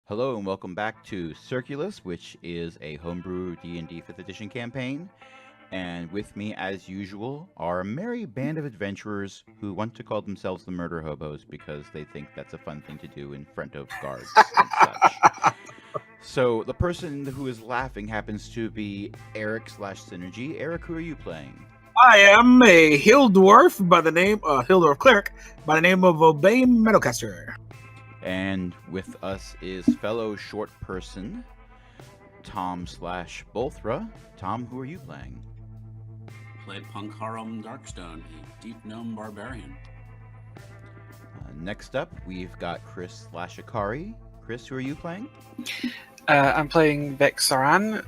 Hello and welcome back to Circulus, which is a homebrew D&D 5th edition campaign. And with me, as usual, are a merry band of adventurers who want to call themselves the Murder Hobos because they think that's a fun thing to do in front of guards and such. So the person who is laughing happens to be Eric/Synergy. Eric, who are you playing? I am a hill dwarf by the name, hill dwarf cleric by the name of Obaim Metalcaster. And with us is fellow short person, Tom/Bolthra. Tom, who are you playing? Play Panqarim Darkstone, a deep gnome barbarian. Next up, we've got Chris/Akari. Chris, who are you playing? I'm playing Vex'Sarin,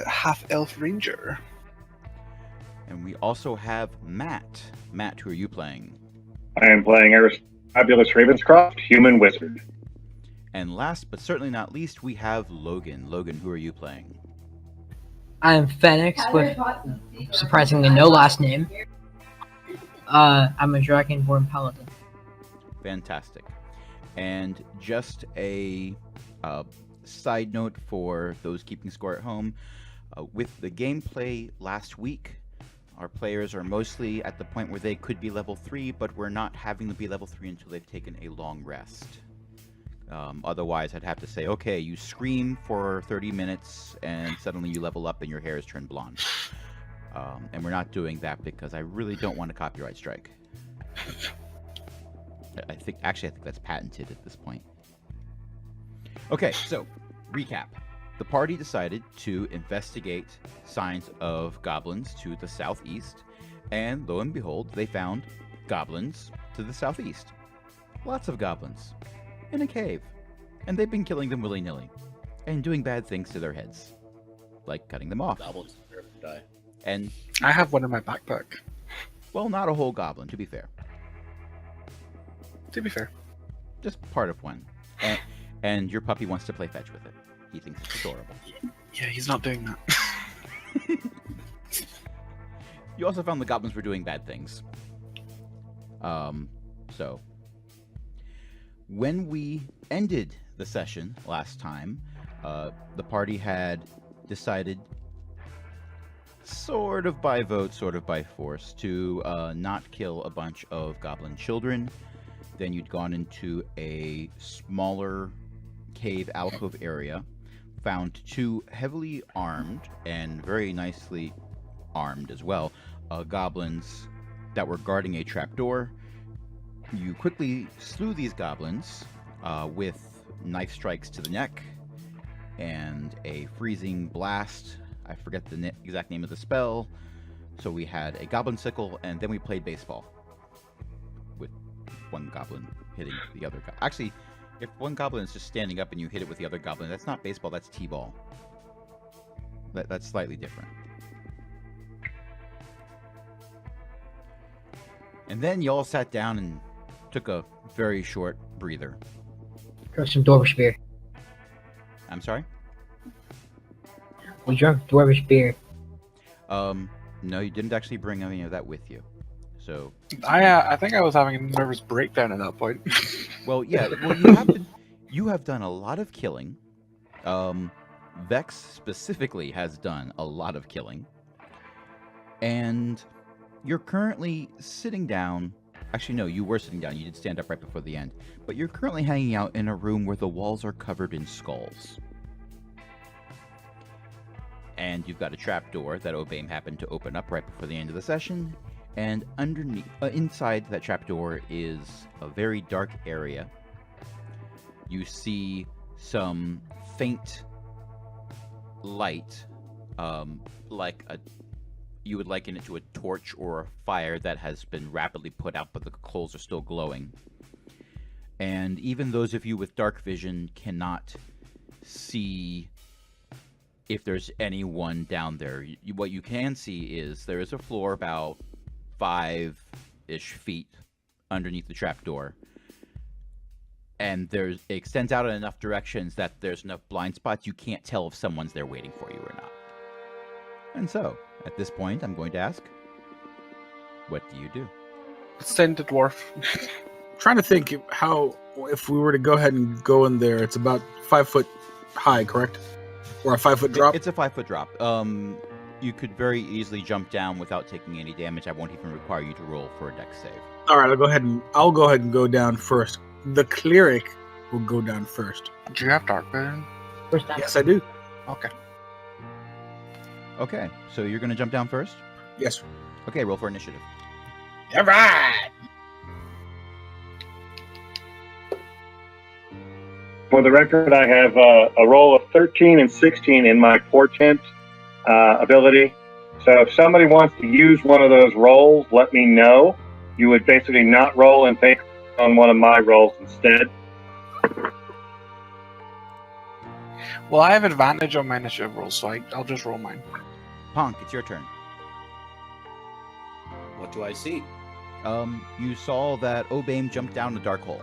half-elf ranger. And we also have Matt. Matt, who are you playing? I am playing Aristobulous Ravenscroft, human wizard. And last but certainly not least, we have Logan. Logan, who are you playing? I am Fenix with surprisingly no last name. I'm a Dragonborn Paladin. Fantastic. And just a side note for those keeping score at home, with the gameplay last week, our players are mostly at the point where they could be level 3, but we're not having them be level 3 until they've taken a long rest. Otherwise, I'd have to say, okay, you scream for 30 minutes, and suddenly you level up and your hair is turned blonde. And we're not doing that because I really don't want a copyright strike. I think that's patented at this point. Okay, so, recap. The party decided to investigate signs of goblins to the southeast, and lo and behold, they found goblins to the southeast. Lots of goblins. In a cave. And they've been killing them willy-nilly. And doing bad things to their heads. Like cutting them off. Goblins deserve to die. And, I have one in my backpack. well, not a whole goblin, to be fair. To be fair. Just part of one. And your puppy wants to play fetch with it. He thinks it's adorable. Yeah, he's not doing that. You also found the goblins were doing bad things. So when we ended the session last time, the party had decided, sort of by vote, sort of by force, to not kill a bunch of goblin children. Then you'd gone into a smaller cave alcove area, found 2 heavily armed and very nicely armed as well goblins that were guarding a trapdoor. You quickly slew these goblins with knife strikes to the neck and a freezing blast. I forget the exact name of the spell. So we had a goblin sickle, and then we played baseball with one goblin hitting the other. Actually, if one goblin is just standing up and you hit it with the other goblin, that's not baseball, that's t-ball. That's slightly different. And then you all sat down and took a very short breather. Drank some Dwarvish beer. I'm sorry? We drank Dwarvish beer. No, you didn't actually bring any of that with you. So I think I was having a nervous breakdown at that point. well, yeah, well, you have done a lot of killing. Vex specifically has done a lot of killing. And you're currently sitting down. Actually, no, you were sitting down. You did stand up right before the end. But you're currently hanging out in a room where the walls are covered in skulls. And you've got a trapdoor that Obaim happened to open up right before the end of the session. And underneath, inside that trapdoor is a very dark area. You see some faint light, you would liken it to a torch or a fire that has been rapidly put out, but the coals are still glowing. And even those of you with dark vision cannot see if there's anyone down there. What you can see is there is a floor about 5-ish feet underneath the trapdoor. And it extends out in enough directions that there's enough blind spots you can't tell if someone's there waiting for you or not. And so, at this point, I'm going to ask, what do you do? Send the dwarf. trying to think how if we were to go ahead and go in there, it's about 5 foot high, correct? Or a 5 foot drop? It's a 5 foot drop. You could very easily jump down without taking any damage. I won't even require you to roll for a dex save. All right, I'll go ahead and go down first. The cleric will go down first. Do you have Darkstone? First time. Yes, I do. Okay. Okay, so you're going to jump down first? Yes. Okay, roll for initiative. All right. For the record, I have a roll of 13 and 16 in my portent ability. So if somebody wants to use one of those rolls, let me know. You would basically not roll and take on one of my rolls instead. Well, I have advantage on my initiative rolls, so I'll just roll mine. Ponk, it's your turn. What do I see? You saw that Obaim jumped down a dark hole.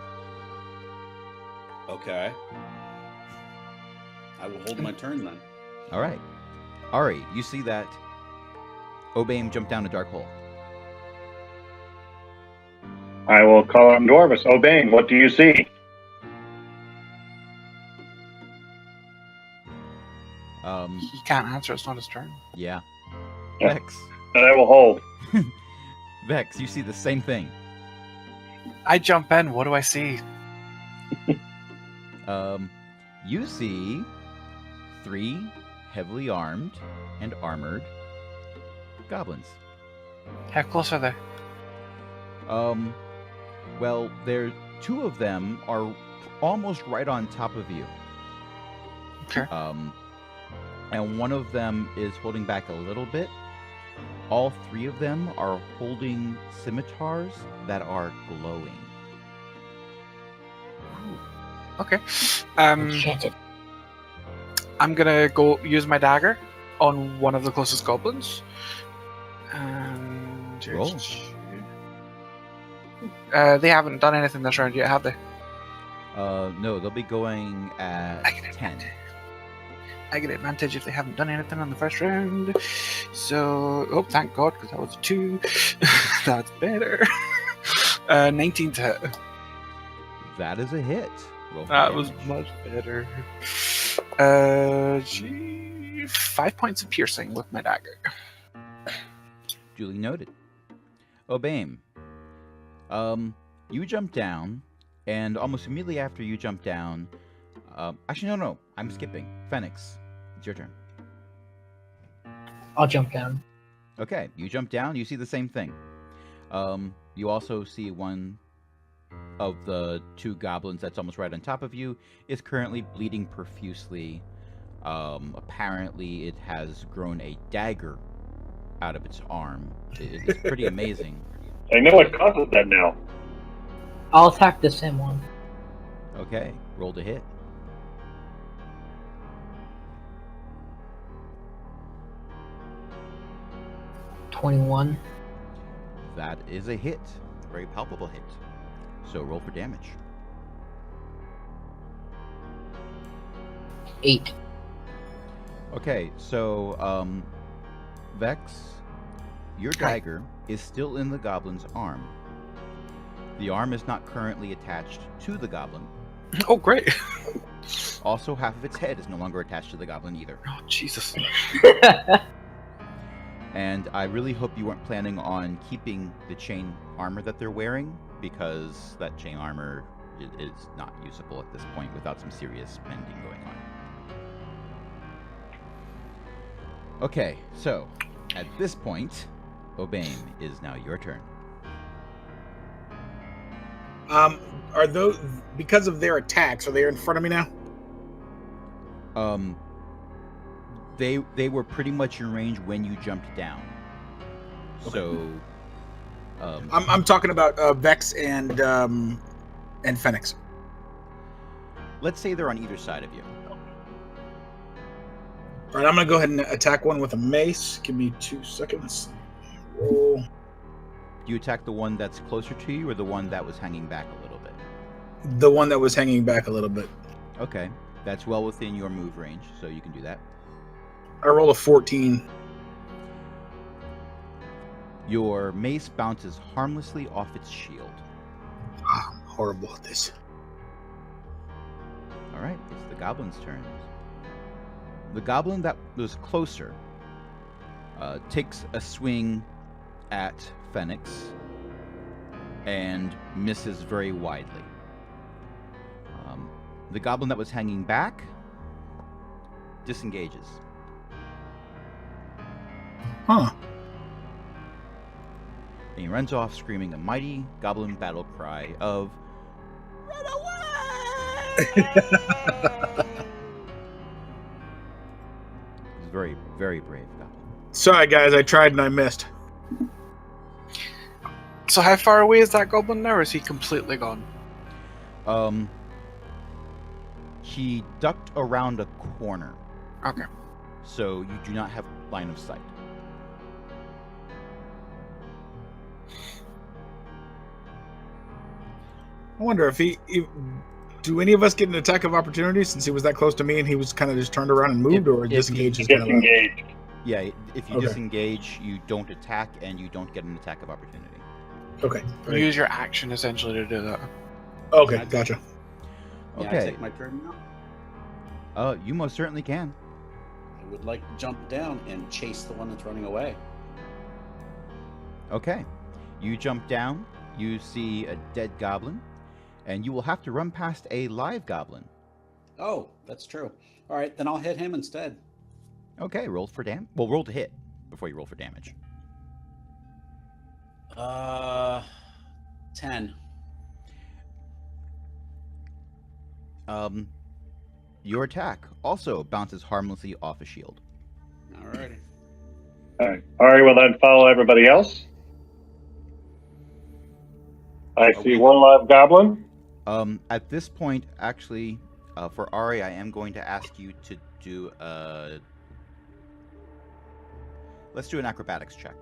Okay. I will hold my turn then. All right. Ari, you see that Obaim jumped down a dark hole. I will call on Dwarvis. Obaim, what do you see? He can't answer, it's not his turn. Yeah. Yeah. Vex. That I will hold. Vex, you see the same thing. I jump in, what do I see? You see 3 heavily armed and armored goblins. How close are they? Well, 2 of them are almost right on top of you. Okay. And one of them is holding back a little bit. All 3 of them are holding scimitars that are glowing. Okay. Enchanted. I'm gonna go use my dagger on one of the closest goblins. And Roll. They haven't done anything this round yet, have they? No, they'll be going at I get 10. I get advantage if they haven't done anything on the first round. So, thank God, because that was a 2. That's better. 19 to hit. That is a hit. Roll for That was damage. much better. 5 points of piercing with my dagger. Duly noted. Obaim, you jump down, and almost immediately after you jump down, actually, no, I'm skipping. Fenix, it's your turn. I'll jump down. Okay, you jump down, you see the same thing. You also see one of the 2 goblins that's almost right on top of you is currently bleeding profusely. Apparently, it has grown a dagger out of its arm. It's pretty amazing. I know what causes that now. I'll attack the same one. Okay, roll to hit. $21. That is a hit. A very palpable hit. So roll for damage. 8. Okay, so, Vex, your dagger is still in the goblin's arm. The arm is not currently attached to the goblin. Oh, great. Also, half of its head is no longer attached to the goblin either. Oh, Jesus. And I really hope you weren't planning on keeping the chain armor that they're wearing, because that chain armor is not usable at this point without some serious mending going on. Okay, so at this point, Obaim is now your turn. Are those because of their attacks? Are they in front of me now? They were pretty much in range when you jumped down. Okay. So, I'm talking about Vex and Fenix. let's say they're on either side of you. All right, I'm gonna go ahead and attack one with a mace. Give me 2 seconds. Roll. Do you attack the one that's closer to you, or the one that was hanging back a little bit? The one that was hanging back a little bit. Okay, that's well within your move range, so you can do that. I roll a 14. Your mace bounces harmlessly off its shield. horrible at this. All right, it's the goblin's turn. The goblin that was closer takes a swing at Fenix and misses very widely. The goblin that was hanging back disengages. Huh. And he runs off screaming a mighty goblin battle cry of "Run away!" He's very, very brave goblin. Sorry, guys. I tried and I missed. So how far away is that goblin now, or is he completely gone? He ducked around a corner, Okay. so you do not have line of sight. I wonder if do any of us get an attack of opportunity since he was that close to me and he was kind of just turned around and moved, or if disengaged? he is kind of Disengaged. Yeah, if you Okay. disengage, you don't attack, and you don't get an attack of opportunity. okay. You use your action essentially to do that. Okay, gotcha. May I Okay, take my turn now? you most certainly can. I would like to jump down and chase the one that's running away. Okay, you jump down, you see a dead goblin, and you will have to run past a live goblin. Oh, that's true. All right, then I'll hit him instead. Okay, roll for Well, roll to hit before you roll for damage. 10. Your attack also bounces harmlessly off a shield. Alrighty. All right. Ari will then follow everybody else. I see one live goblin. At this point, actually, for Ari, I am going to ask you to do let's do an acrobatics check.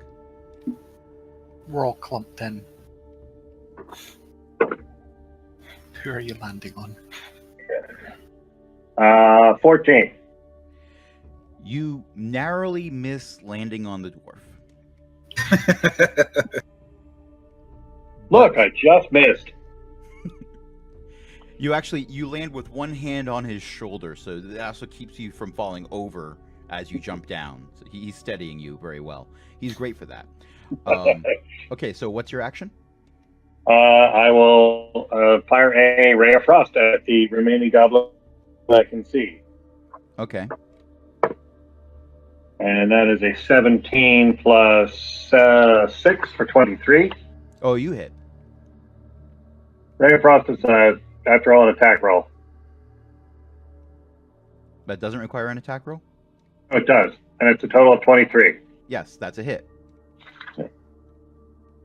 We're all clumped in. Who are you landing on? 14. You narrowly miss landing on the dwarf. Look, I just missed. You land with one hand on his shoulder, so that also keeps you from falling over as you jump down. So he's steadying you very well. He's great for that. Okay, so what's your action? I will fire a ray of frost at the remaining goblin I can see. Okay. And that is a 17 plus 6 for 23. Oh, you hit. Ray of frost is, after all, an attack roll. That doesn't require an attack roll? Oh, it does. And it's a total of 23. Yes, that's a hit.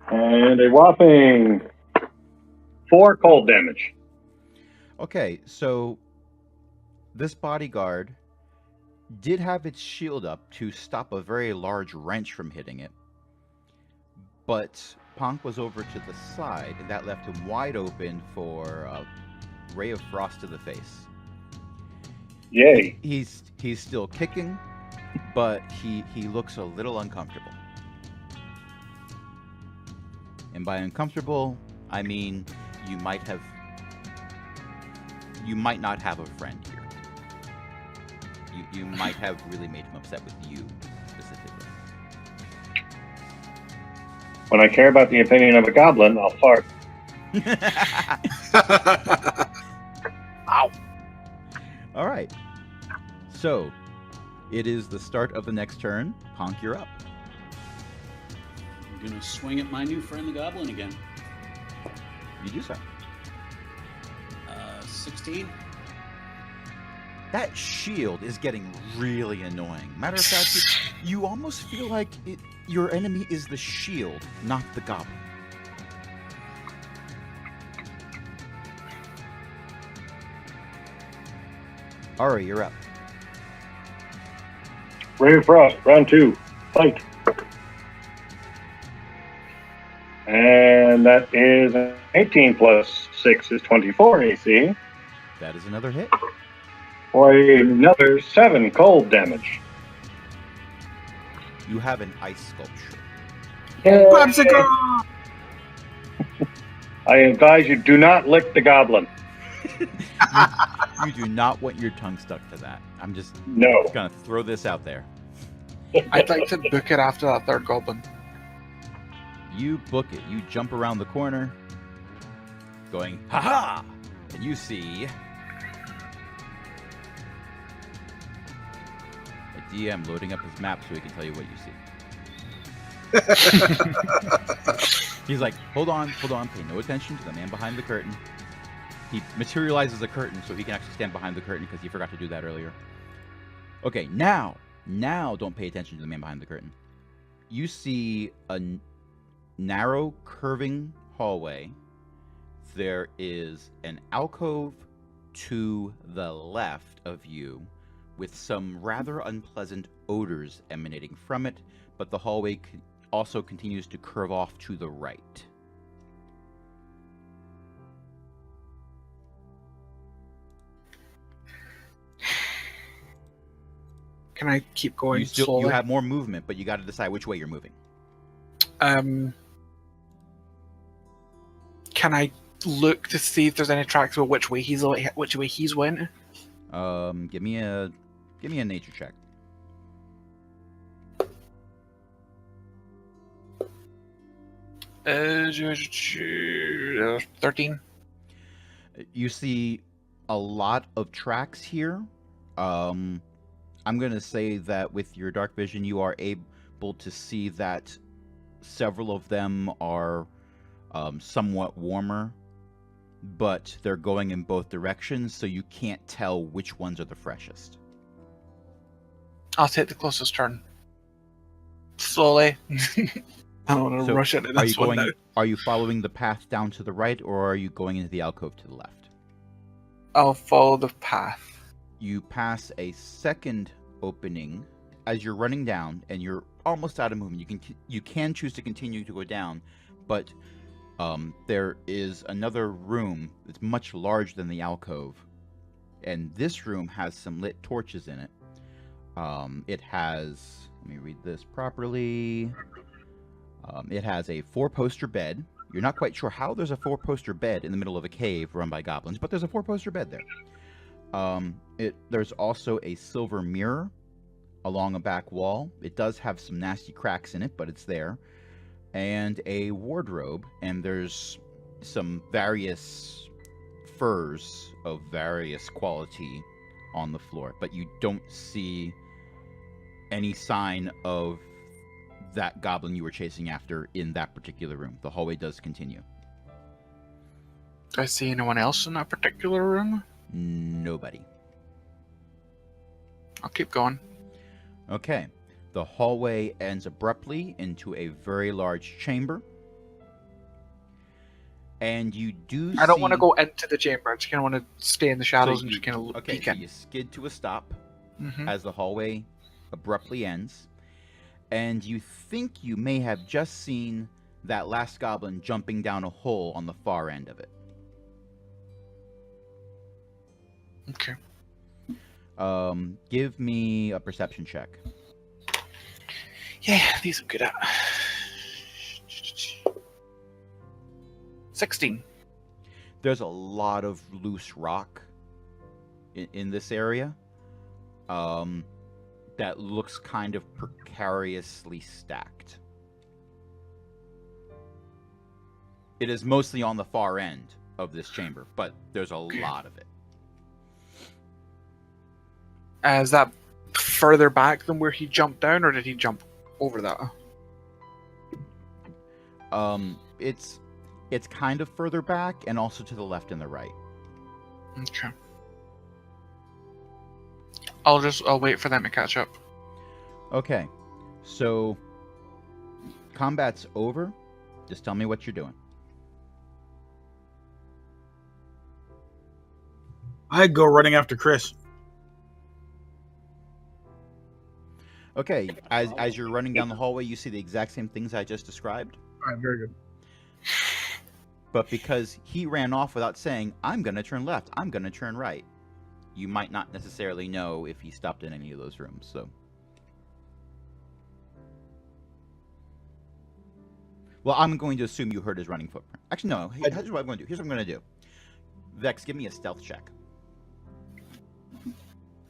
And a whopping 4 cold damage. Okay, so this bodyguard did have its shield up to stop a very large wrench from hitting it, but Ponk was over to the side, and that left him wide open for a ray of frost to the face. Yay. He's still kicking, but he looks a little uncomfortable. And by uncomfortable, I mean you might not have a friend here. You might have really made him upset with you specifically. When I care about the opinion of a goblin, I'll fart. Ow. All right. So, it is the start of the next turn. Ponk, you're up. I'm going to swing at my new friend, the goblin, again. You do so. 16. That shield is getting really annoying. Matter of fact, you almost feel like your enemy is the shield, not the goblin. Ari, you're up. Ray of frost, round 2. Fight. And that is 18 plus 6 is 24 AC. That is another hit. For another 7 cold damage. You have an ice sculpture. Popsicle! I advise you do not lick the goblin. You do not want your tongue stuck to that. I'm just No. gonna throw this out there. I'd like to book it after that third goblin. You book it. You jump around the corner, going, ha-ha! And you see a DM loading up his map so he can tell you what you see. He's like, hold on, pay no attention to the man behind the curtain. He materializes the curtain so he can actually stand behind the curtain because he forgot to do that earlier. Okay, now don't pay attention to the man behind the curtain. You see a narrow, curving hallway. There is an alcove to the left of you with some rather unpleasant odors emanating from it, but the hallway also continues to curve off to the right. Can I keep going You slowly? have more movement, but you got to decide which way you're moving. Can I look to see if there's any tracks about which way he's went? Give me a nature check. Uh, 13. You see a lot of tracks here. I'm going to say that with your dark vision, you are able to see that several of them are somewhat warmer, but they're going in both directions, so you can't tell which ones are the freshest. I'll take the closest turn. Slowly. I don't want to rush into this one now. Are you following the path down to the right, or are you going into the alcove to the left? I'll follow the path. You pass a second opening as you're running down, and you're almost out of movement. You can choose to continue to go down, but there is another room that's much larger than the alcove, and this room has some lit torches in it. It has, let me read this properly. It has a 4-poster bed. You're not quite sure how there's a 4-poster bed in the middle of a cave run by goblins, but there's a 4-poster bed there. There's also a silver mirror along a back wall. It does have some nasty cracks in it, but it's there. And a wardrobe, and there's some various furs of various quality on the floor, but you don't see any sign of that goblin you were chasing after in that particular room. The hallway does continue. Do I see anyone else in that particular room? Nobody. I'll keep going. Okay. The hallway ends abruptly into a very large chamber. And you do I don't want to go into the chamber. I just kind of want to stay in the shadows and just kind of Okay, peek so in. you skid to a stop Mhm. as the hallway abruptly ends. And you think you may have just seen that last goblin jumping down a hole on the far end of it. Okay. Give me a perception check. Yeah, these I'm good at. 16. There's a lot of loose rock in this area that looks kind of precariously stacked. It is mostly on the far end of this chamber, but there's a lot of it. Is that further back than where he jumped down, or did he jump over that? It's kind of further back and also to the left and the right. Okay. I'll wait for them to catch up. Okay, so combat's over. Just tell me what you're doing. I'd go running after Chris. Okay, as you're running down the hallway, you see the exact same things I just described. All right, very good. But because he ran off without saying, I'm going to turn left, I'm going to turn right, you might not necessarily know if he stopped in any of those rooms. So Well, I'm going to assume you heard his running footprint. Actually, no. Here's what I'm going to do. Here's what I'm going to do. Vex, give me a stealth check.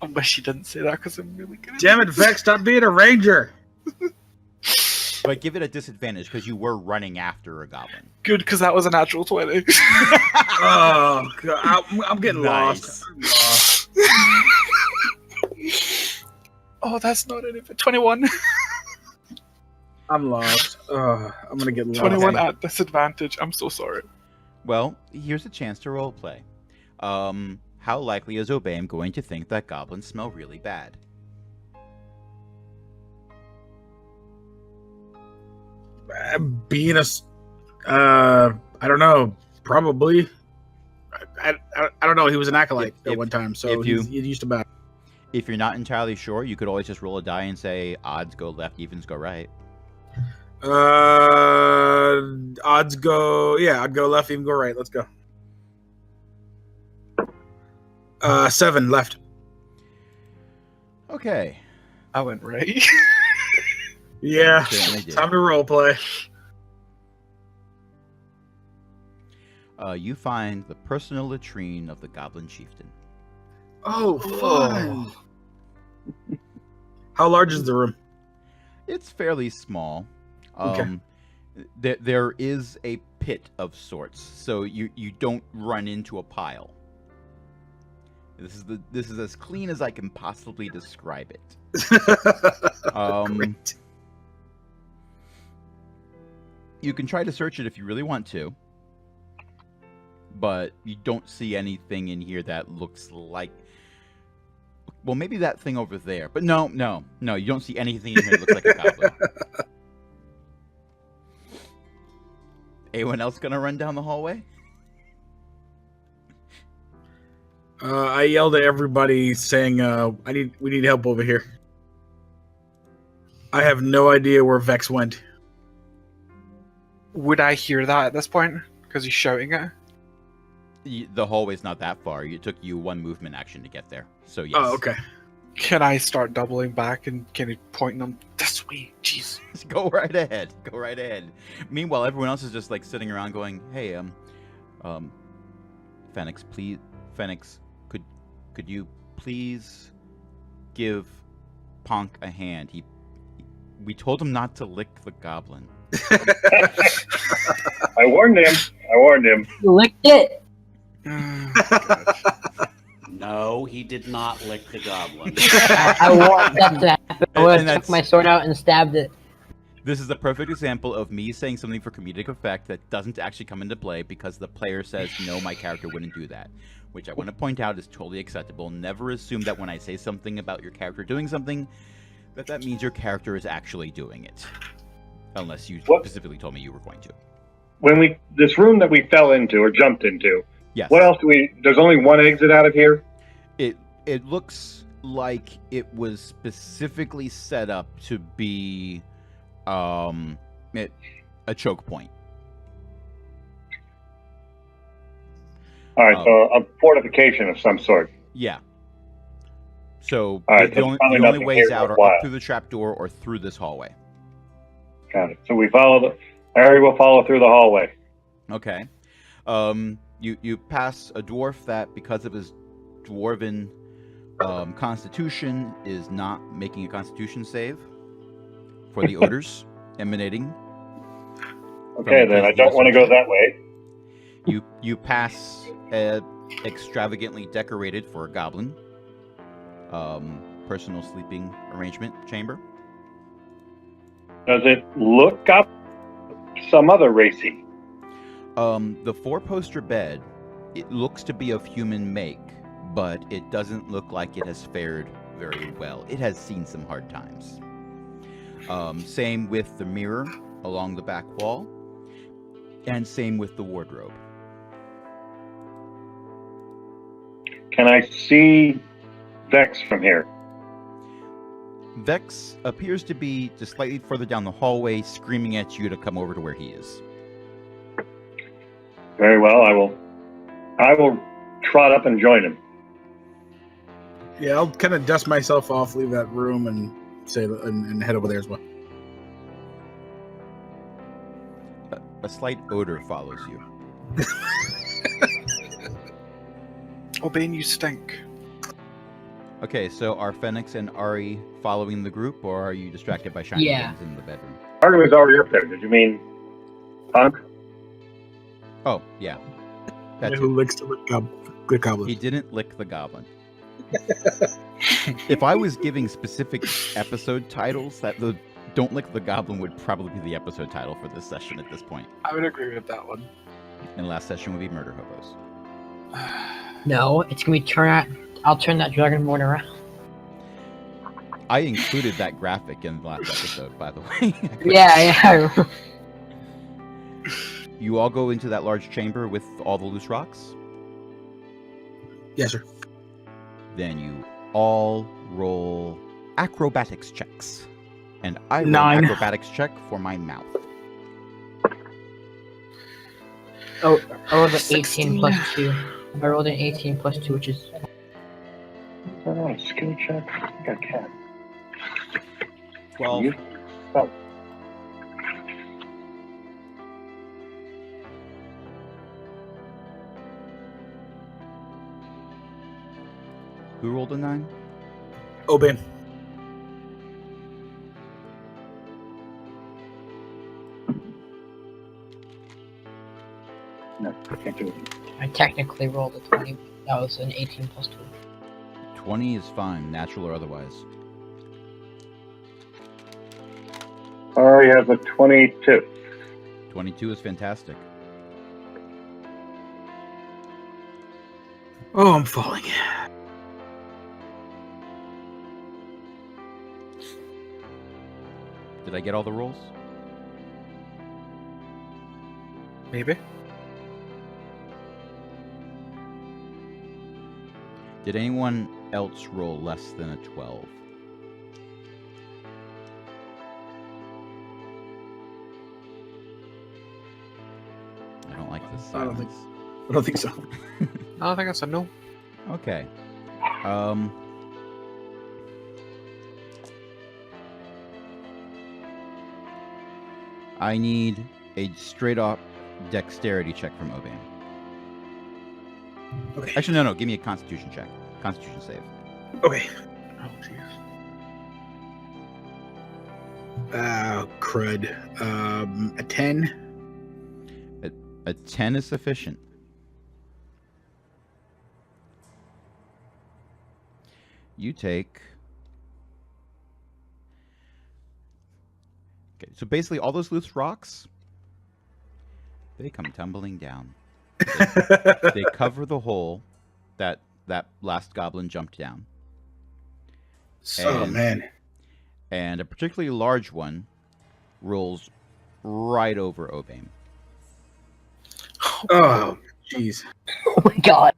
I wish she didn't say that because I'm really good. Damn it, Vex! Stop being a ranger. But give it a disadvantage because you were running after a goblin. Good, because that was a natural 20. Oh, God. I'm getting Nice. lost. Oh, that's not anything. 21. I'm lost. I'm gonna get lost. 21 at disadvantage. I'm so sorry. Well, here's a chance to roleplay. How likely is Obaim going to think that goblins smell really bad? Being a, I don't know, probably. I don't know. He was an acolyte at one time, so he's used to battle. If you're not entirely sure, you could always just roll a die and say odds go left, evens go right. Odds go. Yeah, I'd go left, even go right. Let's go. 7 left. Okay. I went right. Yeah, Certainly did. time to roleplay. You find the personal latrine of the Goblin Chieftain. Oh, fun. How large is the room? It's fairly small. Okay. There is a pit of sorts, so you don't run into a pile. This is as clean as I can possibly describe it. Great. You can try to search it if you really want to, but you don't see anything in here that looks like... Well, maybe that thing over there. But no, you don't see anything in here that looks like a goblin. Anyone else gonna run down the hallway? I yelled at everybody saying, we need help over here. I have no idea where Vex went. Would I hear that at this point? Because he's shouting it? The hallway's not that far. It took you one movement action to get there. So yes. Oh, okay. Can I start doubling back and kind of pointing them this way? Jeez. Go right ahead. Go right ahead. Meanwhile, everyone else is just like sitting around going, "Hey, Fenix, please, Fenix, could you please give Ponk a hand? We told him not to lick the goblin." I warned him. You licked it. No, he did not lick the goblin. I want that to happen. I would And have took that's- my sword out and stabbed it. This is a perfect example of me saying something for comedic effect that doesn't actually come into play because the player says, no, my character wouldn't do that. Which I want to point out is totally acceptable. Never assume that when I say something about your character doing something, that means your character is actually doing it. Unless you specifically told me you were going to. When this room that we fell into or jumped into, Yes. what else there's only one exit out of here? It looks like it was specifically set up to be a choke point. All right, so a fortification of some sort. Yeah. So All right, the so only probably nothing ways here out are worthwhile. up through the trapdoor or through this hallway. Got it. So we follow Harry will follow through the hallway. Okay. You pass a dwarf that, because of his dwarven constitution, is not making a constitution save for the odors emanating. Okay, then I don't want to go that way. You pass a extravagantly decorated, for a goblin, personal sleeping arrangement chamber. Does it look up some other racy? The 4-poster bed, it looks to be of human make, but it doesn't look like it has fared very well. It has seen some hard times. Same with the mirror along the back wall, and same with the wardrobe. Can I see Vex from here? Vex appears to be just slightly further down the hallway, screaming at you to come over to where he is. Very well, I will trot up and join him. Yeah, I'll kind of dust myself off, leave that room, and head over there as well. A slight odor follows you. Obaim, you stink. Okay, so are Fenix and Ari following the group, or are you distracted by shiny Yeah. things in the bedroom? Artie was already up there. Did you mean Punk? Oh, yeah. That's Who it. licks the good goblin? He didn't lick the goblin. If I was giving specific episode titles, that the Don't Lick the Goblin would probably be the episode title for this session at this point. I would agree with that one. And last session would be Murder Hobos. No, it's gonna be I'll turn that Dragonborn around. I included that graphic in the last episode, by the way. Yeah. You all go into that large chamber with all the loose rocks. Yes, sir. Then you all roll acrobatics checks. And I roll 9. acrobatics check for my mouth. Oh, I rolled an 16. 18 plus 2. I rolled an 18 plus 2, which is... Oh, skill check. I think I can. 12. You? Oh, Who rolled a 9? Obaim. no, I can't do it. I technically rolled a 20. That was an 18 plus 2. 20 is fine, natural or otherwise. Ari has a 22. 22 is fantastic. Oh, I'm falling. Did I get all the rolls? Maybe. Did anyone else roll less than a 12? I don't like this I don't silence. I don't think so. I don't think I said no. Okay. I need a straight up dexterity check from Obaim. Okay. Actually, no. Give me a constitution check. Constitution save. Okay. Oh, jeez. Crud. A 10. A 10 is sufficient. You take... Okay, so basically all those loose rocks, they come tumbling down. They cover the hole that last goblin jumped down. Oh, man. And a particularly large one rolls right over Obaim. Oh, jeez. Oh my god.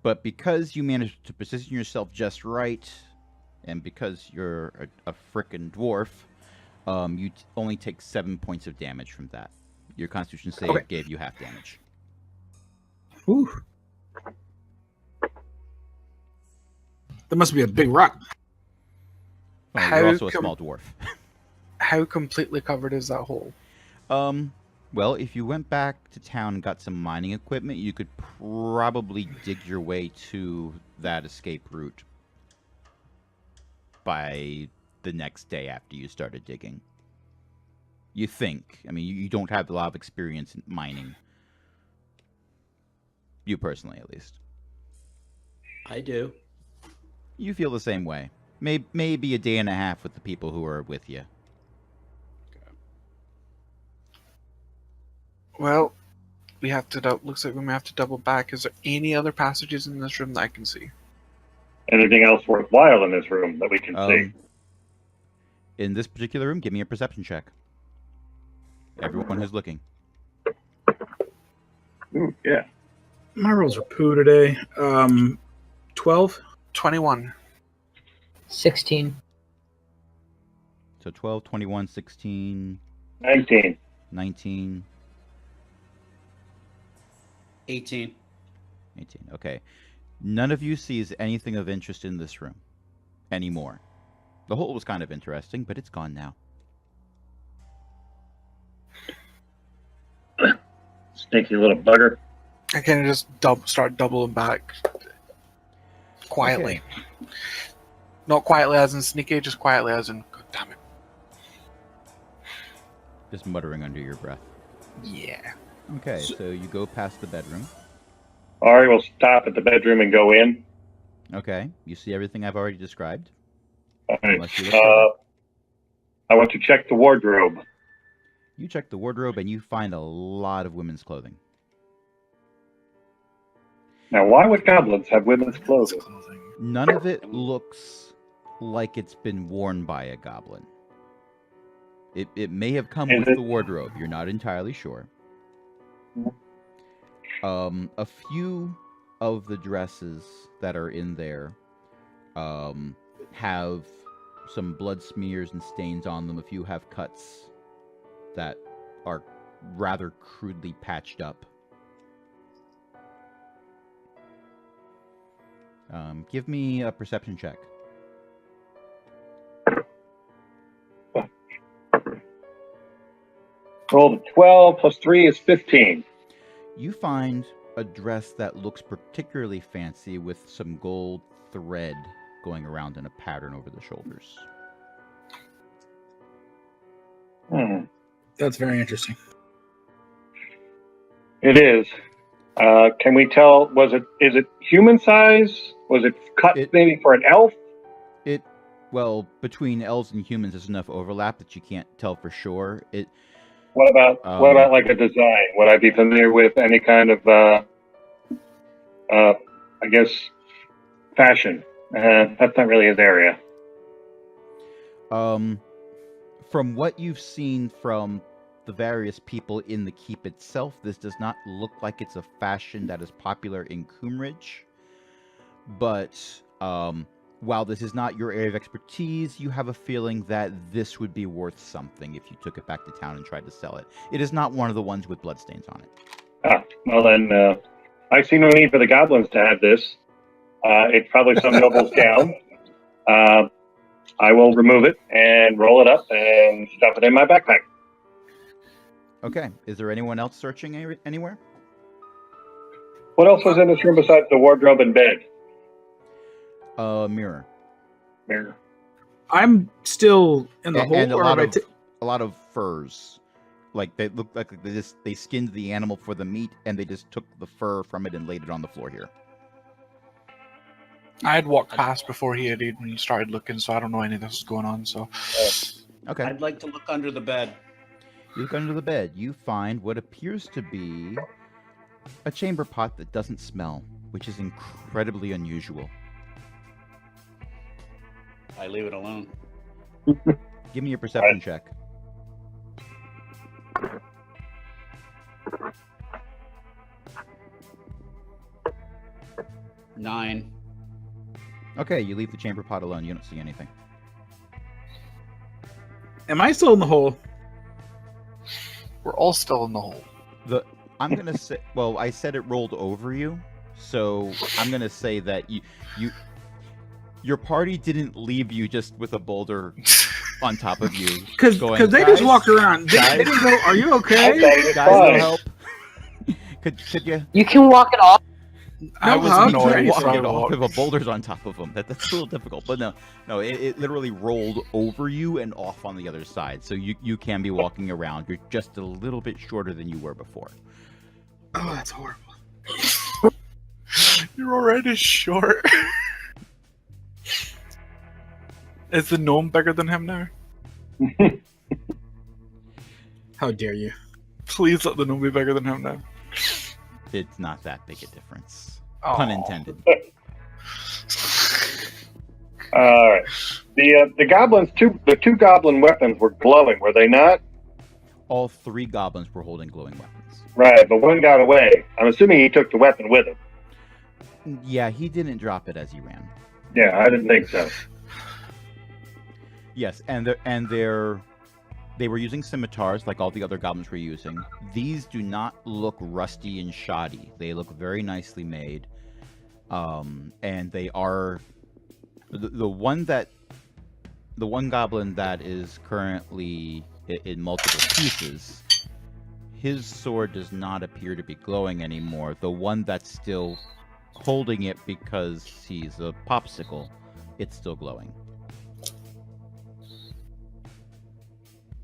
But because you managed to position yourself just right, and because you're a frickin' dwarf, you only take 7 points of damage from that. Your Constitution save gave you half damage. Whew. That must be a big rock. Well, How you're also a come- small dwarf. How completely covered is that hole? Well, if you went back to town and got some mining equipment, you could probably dig your way to that escape route by the next day after you started digging. You think. I mean, you don't have a lot of experience in mining. You personally, at least. I do. You feel the same way. Maybe a day and a half with the people who are with you. Well, we have to. Looks like we may have to double back. Is there any other passages in this room that I can see? Anything else worthwhile in this room that we can see? In this particular room, give me a perception check. Everyone who's looking. Ooh, yeah. My rolls are poo today. 12. 21. 16. So 12, 21, 16, 19. 19, 18. 18. Okay. None of you sees anything of interest in this room anymore. The hole was kind of interesting, but it's gone now. Sneaky little bugger. I kind of just start doubling back quietly. Okay. Not quietly as in sneaky, just quietly as in, God damn it. Just muttering under your breath. Yeah. Okay, so you go past the bedroom. Ari will stop at the bedroom and go in. Okay, you see everything I've already described. All right. Unless you look further. I want to check the wardrobe. You check the wardrobe and you find a lot of women's clothing. Now, why would goblins have women's clothing? None of it looks like it's been worn by a goblin. It may have come with the wardrobe. You're not entirely sure. A few of the dresses that are in there have some blood smears and stains on them. A few have cuts that are rather crudely patched up. Give me a perception check. Roll 12 plus 3 is 15. You find a dress that looks particularly fancy with some gold thread going around in a pattern over the shoulders. That's very interesting. It is. Can we tell, is it human size? Was it cut maybe for an elf? Well, between elves and humans, there's enough overlap that you can't tell for sure. What about like a design? Would I be familiar with any kind of, I guess, fashion? That's not really his area. From what you've seen from the various people in the keep itself, this does not look like it's a fashion that is popular in Coomridge. But while this is not your area of expertise, you have a feeling that this would be worth something if you took it back to town and tried to sell it. It is not one of the ones with bloodstains on it. Well then, I see no need for the goblins to have this. It's probably some noble's gown. I will remove it and roll it up and stuff it in my backpack. Okay. Is there anyone else searching anywhere? What else was in this room besides the wardrobe and bed? Mirror. I'm still in the hole. And a lot of furs. Like they look like they skinned the animal for the meat and they just took the fur from it and laid it on the floor here. I had walked past before he had even started looking, so I don't know any of this is going on. So, okay. I'd like to look under the bed. You look under the bed. You find what appears to be a chamber pot that doesn't smell, which is incredibly unusual. I leave it alone. Give me a perception check. Nine. Okay, you leave the chamber pot alone. You don't see anything. Am I still in the hole? we're all still in the hole. I'm gonna say. Well, I said it rolled over you, so I'm gonna say that your party didn't leave you just with a boulder on top of you. Because they just walked around. They didn't go, "Are you okay?" Guys, no help. Could you? You can walk it off. I was how annoyed. Walk it off if a boulder's on top of them. That's a little difficult, but no, it literally rolled over you and off on the other side. So you can be walking around. You're just a little bit shorter than you were before. Oh, that's horrible. You're already short. Is the gnome bigger than him now? How dare you? Please let the gnome be bigger than him now. It's not that big a difference. Oh. Pun intended. All right. The goblins, the two goblin weapons were glowing, were they not? All three goblins were holding glowing weapons. Right, but one got away. I'm assuming he took the weapon with him. Yeah, he didn't drop it as he ran. Yeah, I didn't think so. Yes, and they were using scimitars like all the other goblins were using. These do not look rusty and shoddy. They look very nicely made. And they are the one goblin that is currently in multiple pieces. his sword does not appear to be glowing anymore. The one that's still holding it because he's a popsicle, it's still glowing.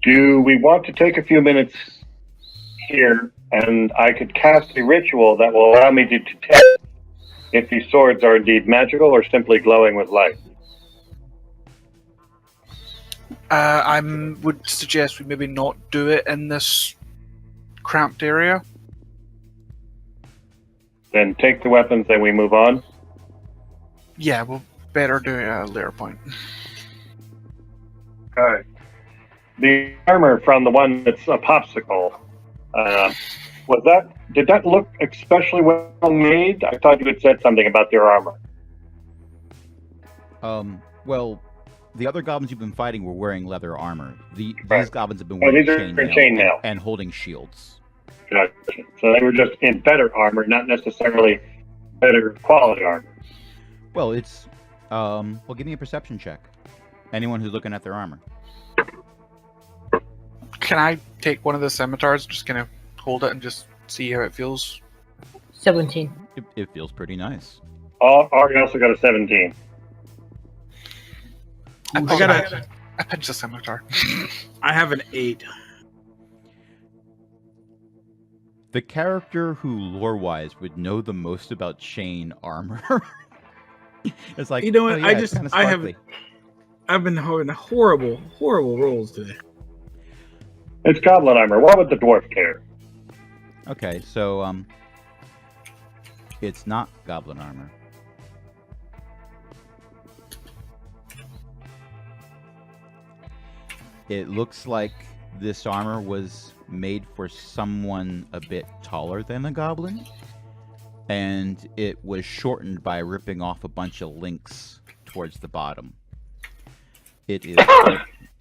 Do we want to take a few minutes here, and I could cast a ritual that will allow me to detect if these swords are indeed magical or simply glowing with light? I would suggest we maybe not do it in this cramped area. Then take the weapons, then we move on. Yeah, we'll better do it at a later point. Okay. The armor from the one that's a popsicle, did that look especially well made? I thought you had said something about their armor. Well, the other goblins you've been fighting were wearing leather armor. These goblins have been Oh, wearing these are chainmail. and holding shields. Gotcha. So they were just in better armor, not necessarily better quality armor. Well, it's well, give me a perception check. Anyone who's looking at their armor. Can I take one of the scimitars, just kind of hold it and just see how it feels? 17. It feels pretty nice. Ari also got a 17. I pinched the scimitar. I have an 8. The character who, lore-wise, would know the most about chain armor. It's like, You know what? oh, yeah, it's kinda sparkly. I've been having horrible rolls today. It's goblin armor. Why would the dwarf care? Okay, so it's not goblin armor. It looks like this armor was made for someone a bit taller than a goblin, and it was shortened by ripping off a bunch of links towards the bottom.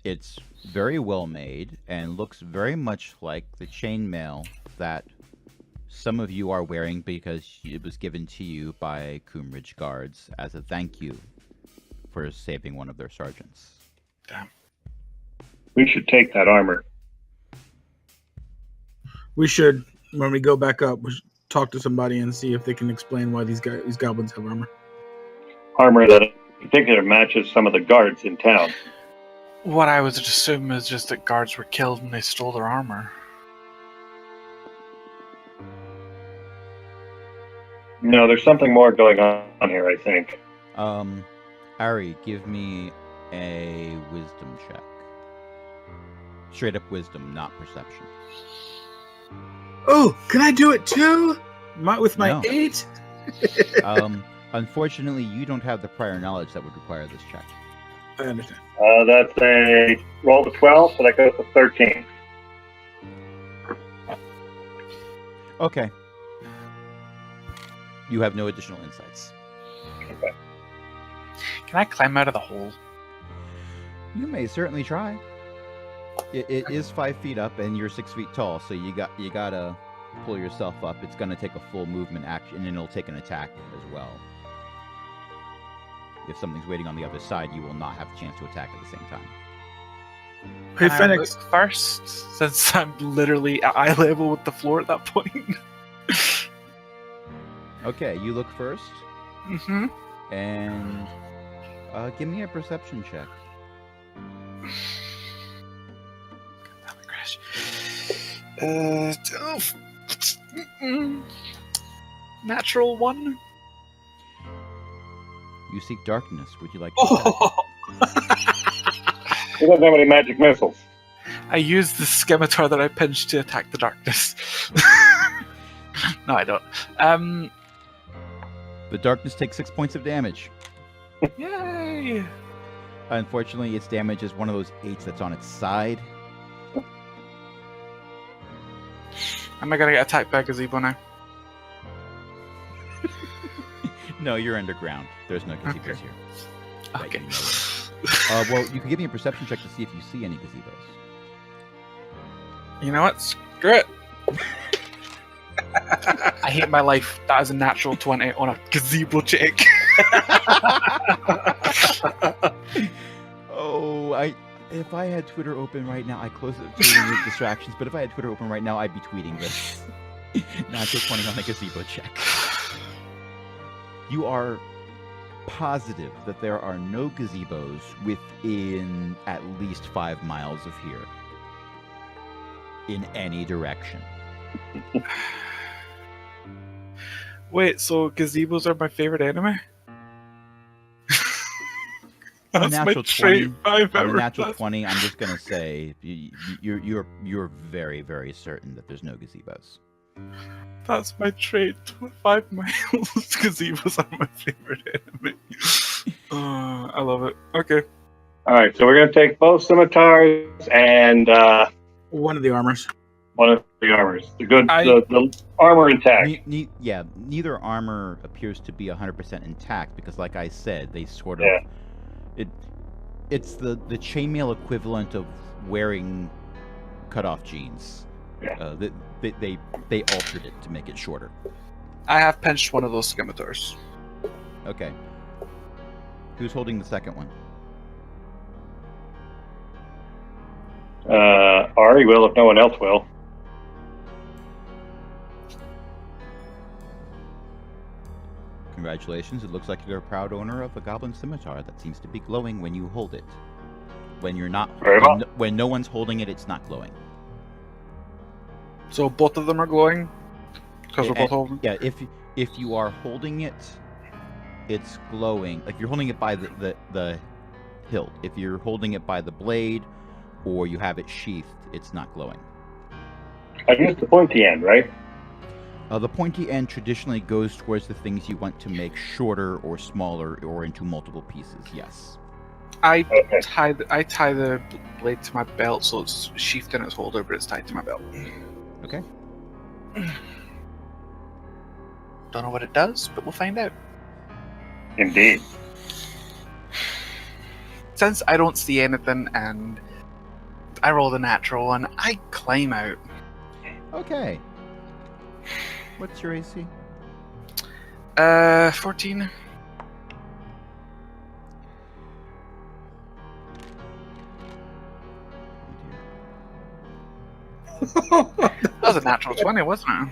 It's very well made and looks very much like the chainmail that some of you are wearing because it was given to you by Coomridge guards as a thank you for saving one of their sergeants. Damn. We should take that armor. We should, when we go back up, we should talk to somebody and see if they can explain why these goblins have armor. Armor that in particular matches some of the guards in town. What I would assume is just that guards were killed and they stole their armor. No, there's something more going on here, I think. Ari, give me a wisdom check. Straight up wisdom, not perception. Oh, can I do it too? With my No. 8? Unfortunately, you don't have the prior knowledge that would require this check. I understand. That's a roll to 12, so that goes to 13. Okay. You have no additional insights. Okay. Can I climb out of the hole? You may certainly try. It is 5 feet up, and you're 6 feet tall, so you gotta pull yourself up. It's gonna take a full movement action, and it'll take an attack as well. If something's waiting on the other side, you will not have a chance to attack at the same time. Hey, Can I Fenix. look first, since I'm literally at eye level with the floor at that point. Okay, you look first, Mm-hmm. and give me a perception check. Crash. Natural 1. You seek darkness. Would you like to attack? Oh! He doesn't have any magic missiles. I used the scimitar that I pinched to attack the darkness. No, I don't. The darkness takes 6 points of damage. Yay! Unfortunately, its damage is one of those 8s that's on its side. Am I gonna get attacked by gazebo now? No, you're underground. There's no gazebos Okay. here. That Okay. you know of. Well, you can give me a perception check to see if you see any gazebos. You know what? Screw it. I hate my life. That is a natural 20 on a gazebo check. Oh, If I had Twitter open right now, I close it with distractions, but if I had Twitter open right now, I'd be tweeting this. Natural 20 on a gazebo check. You are positive that there are no gazebos within at least 5 miles of here. In any direction. Wait, so gazebos are my favorite anime? On a That's my natural trait 20, I've on a ever natural done. 20, I'm just gonna say you're very, very certain that there's no gazebos. That's my trait. 5 miles. Gazebos are my favorite anime. I love it. Okay. All right, so we're going to take both scimitars and One of the armors. one of the armors. The armor intact. Neither armor appears to be 100% intact because, like I said, they sort of it's the chainmail equivalent of wearing cutoff jeans. Yeah. They altered it to make it shorter. I have pinched one of those scimitars. Okay. Who's holding the second one? Ari will if no one else will. Congratulations, it looks like you're a proud owner of a goblin scimitar that seems to be glowing when you hold it. When you're not, when no one's holding it, it's not glowing. So both of them are glowing? Because we're both holding? Yeah, if you are holding it, it's glowing. Like you're holding it by the hilt. If you're holding it by the blade, or you have it sheathed, it's not glowing. I guess the pointy end, right? The pointy end traditionally goes towards the things you want to make shorter or smaller or into multiple pieces, yes. I tie the blade to my belt so it's sheathed in its holder, but it's tied to my belt. Okay. Don't know what it does, but we'll find out. Indeed. Since I don't see anything and I roll the natural one, I climb out. Okay. What's your AC? 14. That was a natural 20, wasn't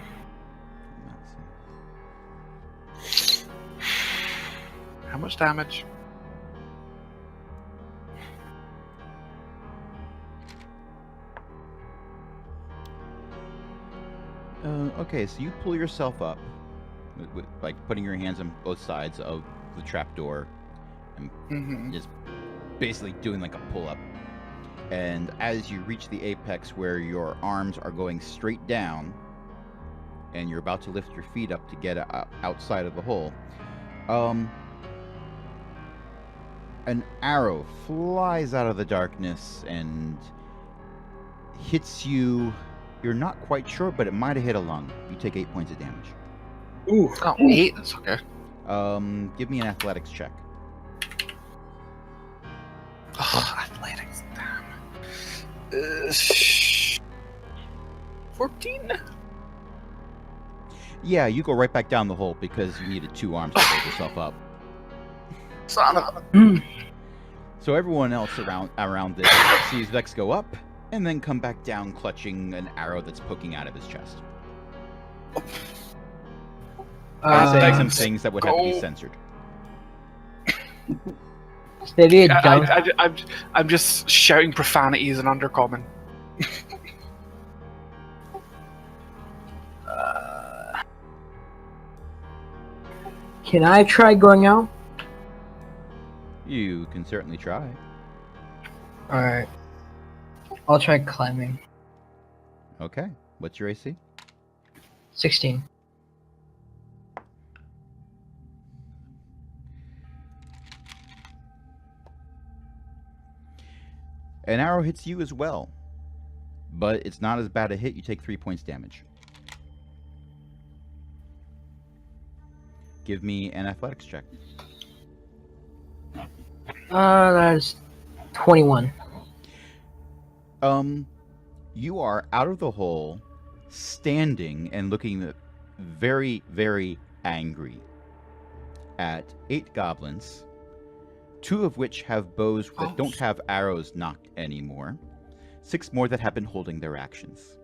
it? How much damage? Okay, so you pull yourself up, with, like putting your hands on both sides of the trapdoor, and just basically doing like a pull-up. And as you reach the apex where your arms are going straight down, and you're about to lift your feet up to get outside of the hole, an arrow flies out of the darkness and hits you. You're not quite sure, but it might have hit a lung. You take 8 points of damage. Ooh. Oh, 8? That's okay. Give me an athletics check. Oh, athletics. Damn. 14? Yeah, you go right back down the hole because you needed 2 arms to hold yourself up. Son of a... So everyone else around this sees Vex go up, and then come back down clutching an arrow that's poking out of his chest. Saying some things that would have to be censored. Maybe it I'm just shouting profanities in Undercommon. Can I try going out? You can certainly try. Alright. I'll try climbing. Okay. What's your AC? 16. An arrow hits you as well, but it's not as bad a hit. You take 3 points damage. Give me an athletics check. That's 21. You are out of the hole, standing and looking very, very angry at 8 goblins 2 of which have bows that don't have arrows knocked anymore. 6 more that have been holding their actions.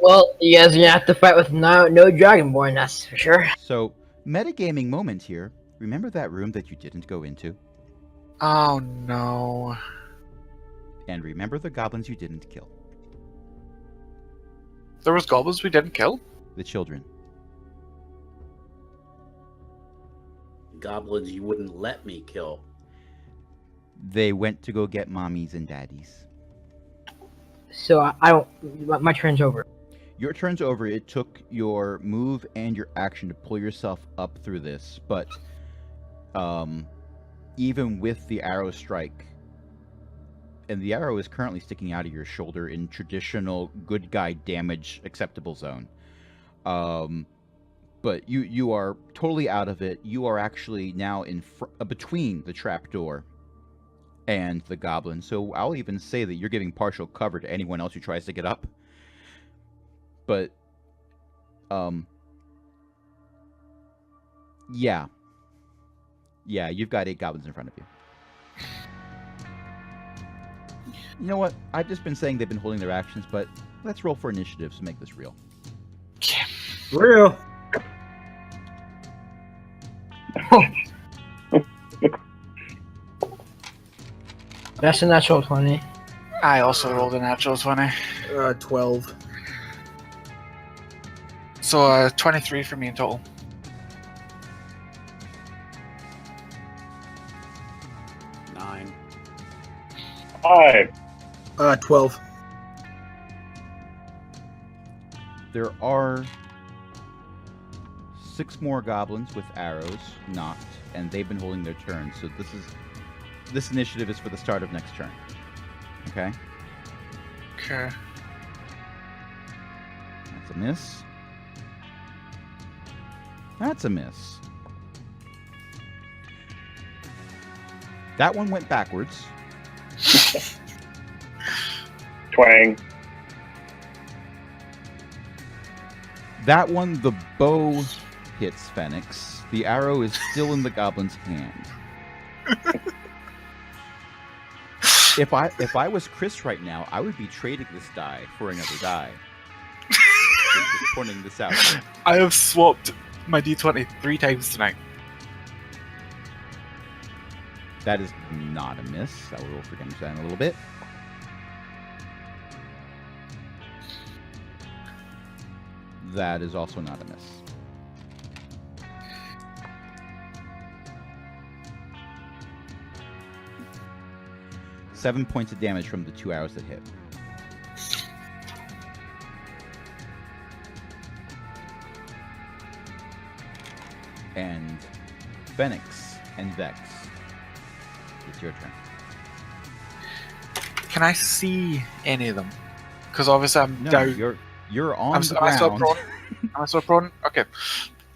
Well, you guys are gonna have to fight with no Dragonborn, that's for sure. So, metagaming moment here. Remember that room that you didn't go into? Oh no. And remember the goblins you didn't kill. There was goblins we didn't kill? The children. Goblins you wouldn't let me kill. They went to go get mommies and daddies. So I don't. My turn's over. Your turn's over. It took your move and your action to pull yourself up through this, but even with the arrow strike, and the arrow is currently sticking out of your shoulder in traditional good guy damage acceptable zone. But you are totally out of it. You are actually now in between the trapdoor and the goblin. So I'll even say that you're giving partial cover to anyone else who tries to get up. But, yeah. Yeah, you've got 8 goblins in front of you. You know what? I've just been saying they've been holding their actions, but let's roll for initiatives to make this real. Real. That's a natural 20. I also rolled a natural 20. 12. So 23 for me in total. Nine. 5. 12. There are 6 more goblins with arrows knocked, and they've been holding their turn. So this initiative is for the start of next turn. Okay? Okay. That's a miss. That's a miss. That one went backwards. Twang. That one, the bow hits Fenix. The arrow is still in the goblin's hand. If I was Chris right now, I would be trading this die for another die. Just pointing this out. I have swapped my d20 3 times tonight. That is not a miss. I will roll for damage that in a little bit. That is also not a miss. Seven points of damage from the 2 arrows that hit. And Fenix and Vex, it's your turn. Can I see any of them? Because obviously I'm No, down. you're on the Am I still ground. prone? Am I still prone? Okay.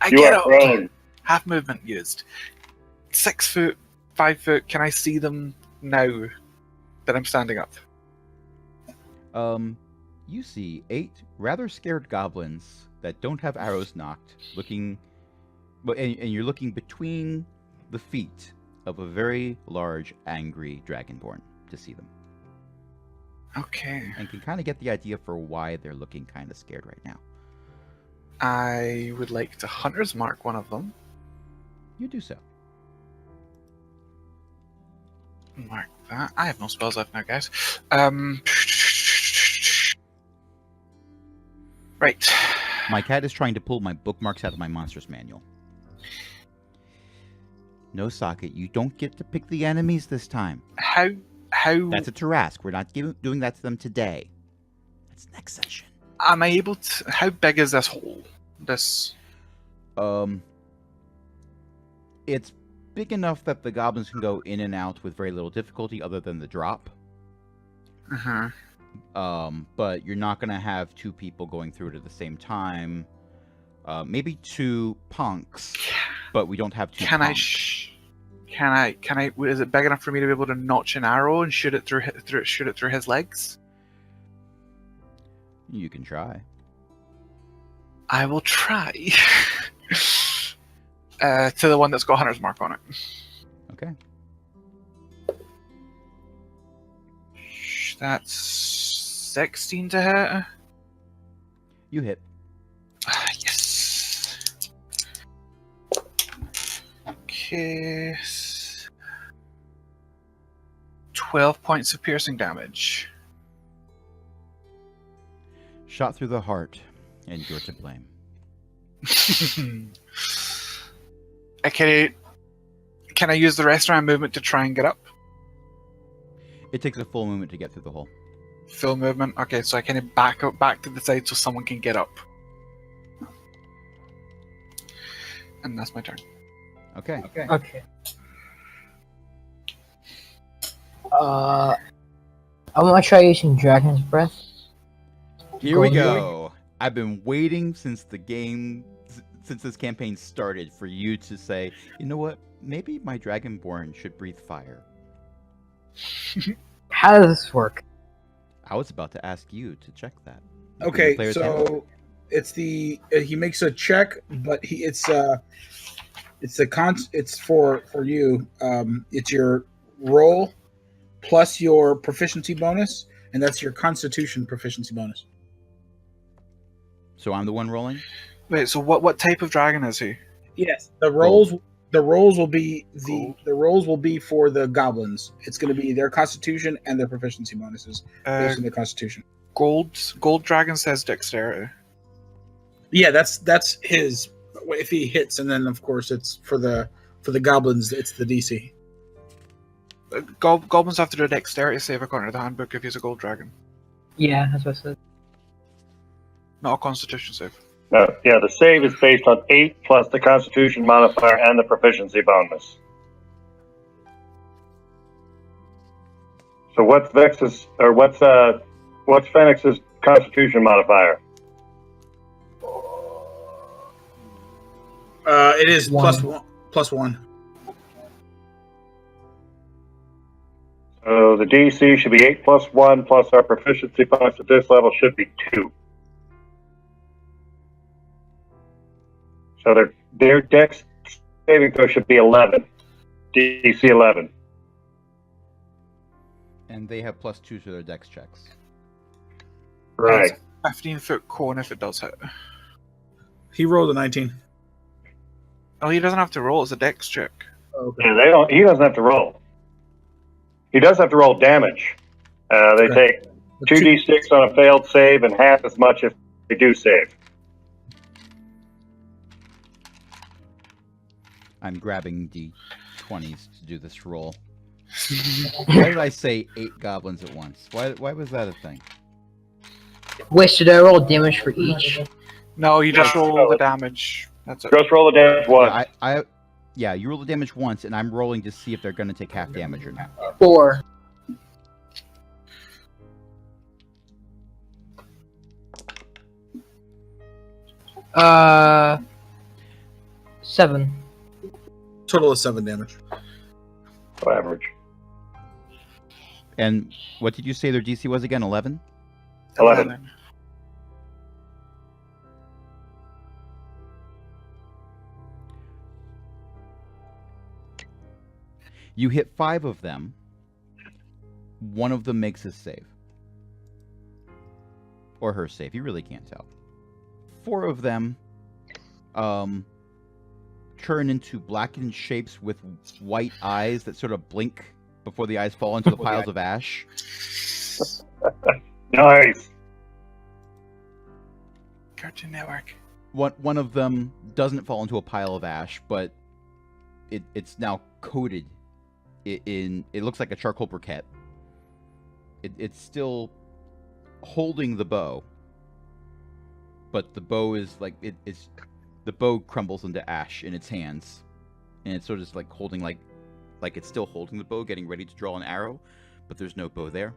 I You get are up. prone. Half movement used. 6 foot, 5 foot. Can I see them now that I'm standing up? You see 8 rather scared goblins that don't have arrows knocked, looking, and you're looking between the feet of a very large, angry Dragonborn to see them, Okay. and can kind of get the idea for why they're looking kind of scared right now. I would like to Hunter's Mark one of them. You do so. Mark that. I have no spells left now, guys. Right. My cat is trying to pull my bookmarks out of my monsters manual. No, Socket, you don't get to pick the enemies this time. How That's a Tarask. We're not doing that to them today. That's next session. am I able to? How big is this hole? This. It's big enough that the goblins can go in and out with very little difficulty, other than the drop. Uh-huh. But you're not going to have 2 people going through it at the same time. Maybe 2 punks, but we don't have 2 Can punks. I? Is it big enough for me to be able to notch an arrow and shoot it through his legs? You can try. I will try. To the one that's got Hunter's Mark on it. Okay. That's 16 to hit. You hit. Yes. Okay. 12 points of piercing damage. Shot through the heart, and you're to blame. Can I use the rest of my movement to try and get up? It takes a full movement to get through the hole. Full movement? Okay, so I kind of back up back to the side so someone can get up. And that's my turn. Okay. Okay. I want to try using Dragon's Breath. Here we Golden go. I've been waiting since this campaign started for you to say, you know what? Maybe my Dragonborn should breathe fire. How does this work? I was about to ask you to check that. Okay, Player's so handbook. it's he makes a check, but it's for you. It's your roll plus your proficiency bonus, and that's your Constitution proficiency bonus. So I'm the one rolling? Wait, so what type of dragon is he? Yes, the rolls will be for the goblins. It's going to be their Constitution and their proficiency bonuses based on their Constitution. Gold dragon says dexterity. Yeah, that's his. If he hits, and then of course it's for the goblins. It's the DC. Goblins have to do a dexterity save according to the handbook if he's a gold dragon. Yeah, that's what I said. Not a constitution save. No, yeah, the save is based on 8 plus the Constitution modifier and the proficiency bonus. So what's Fenix's Constitution modifier? It is One. plus one. So the DC should be 8 plus 1 plus our proficiency bonus at this level should be 2. So their dex saving throw should be 11. DC 11. And they have +2 to their dex checks. Right. 15-foot cone if it does hit. He rolled a 19. Oh, he doesn't have to roll. It's a dex check. Okay. Yeah, he doesn't have to roll. He does have to roll damage. They take 2d6 on a failed save and half as much if they do save. I'm grabbing D20s to do this roll. Why did I say 8 goblins at once? Why was that a thing? Wait, should I roll damage for each? No, you just roll the damage. That's it. Just roll the damage once. Yeah, you roll the damage once, and I'm rolling to see if they're going to take half damage or not. 4. Uh, 7. Total of 7 damage. Average. And what did you say their DC was again? 11? 11. You hit 5 of them. One of them makes his save. Or her save. You really can't tell. 4 of them turn into blackened shapes with white eyes that sort of blink before the eyes fall into the piles of ash. Nice. Cartoon Network. One of them doesn't fall into a pile of ash, but it's now coated in it looks like a charcoal briquette. It's still holding the bow, but the bow is like the bow crumbles into ash in its hands, and it's sort of just like holding like it's still holding the bow, getting ready to draw an arrow, but there's no bow there.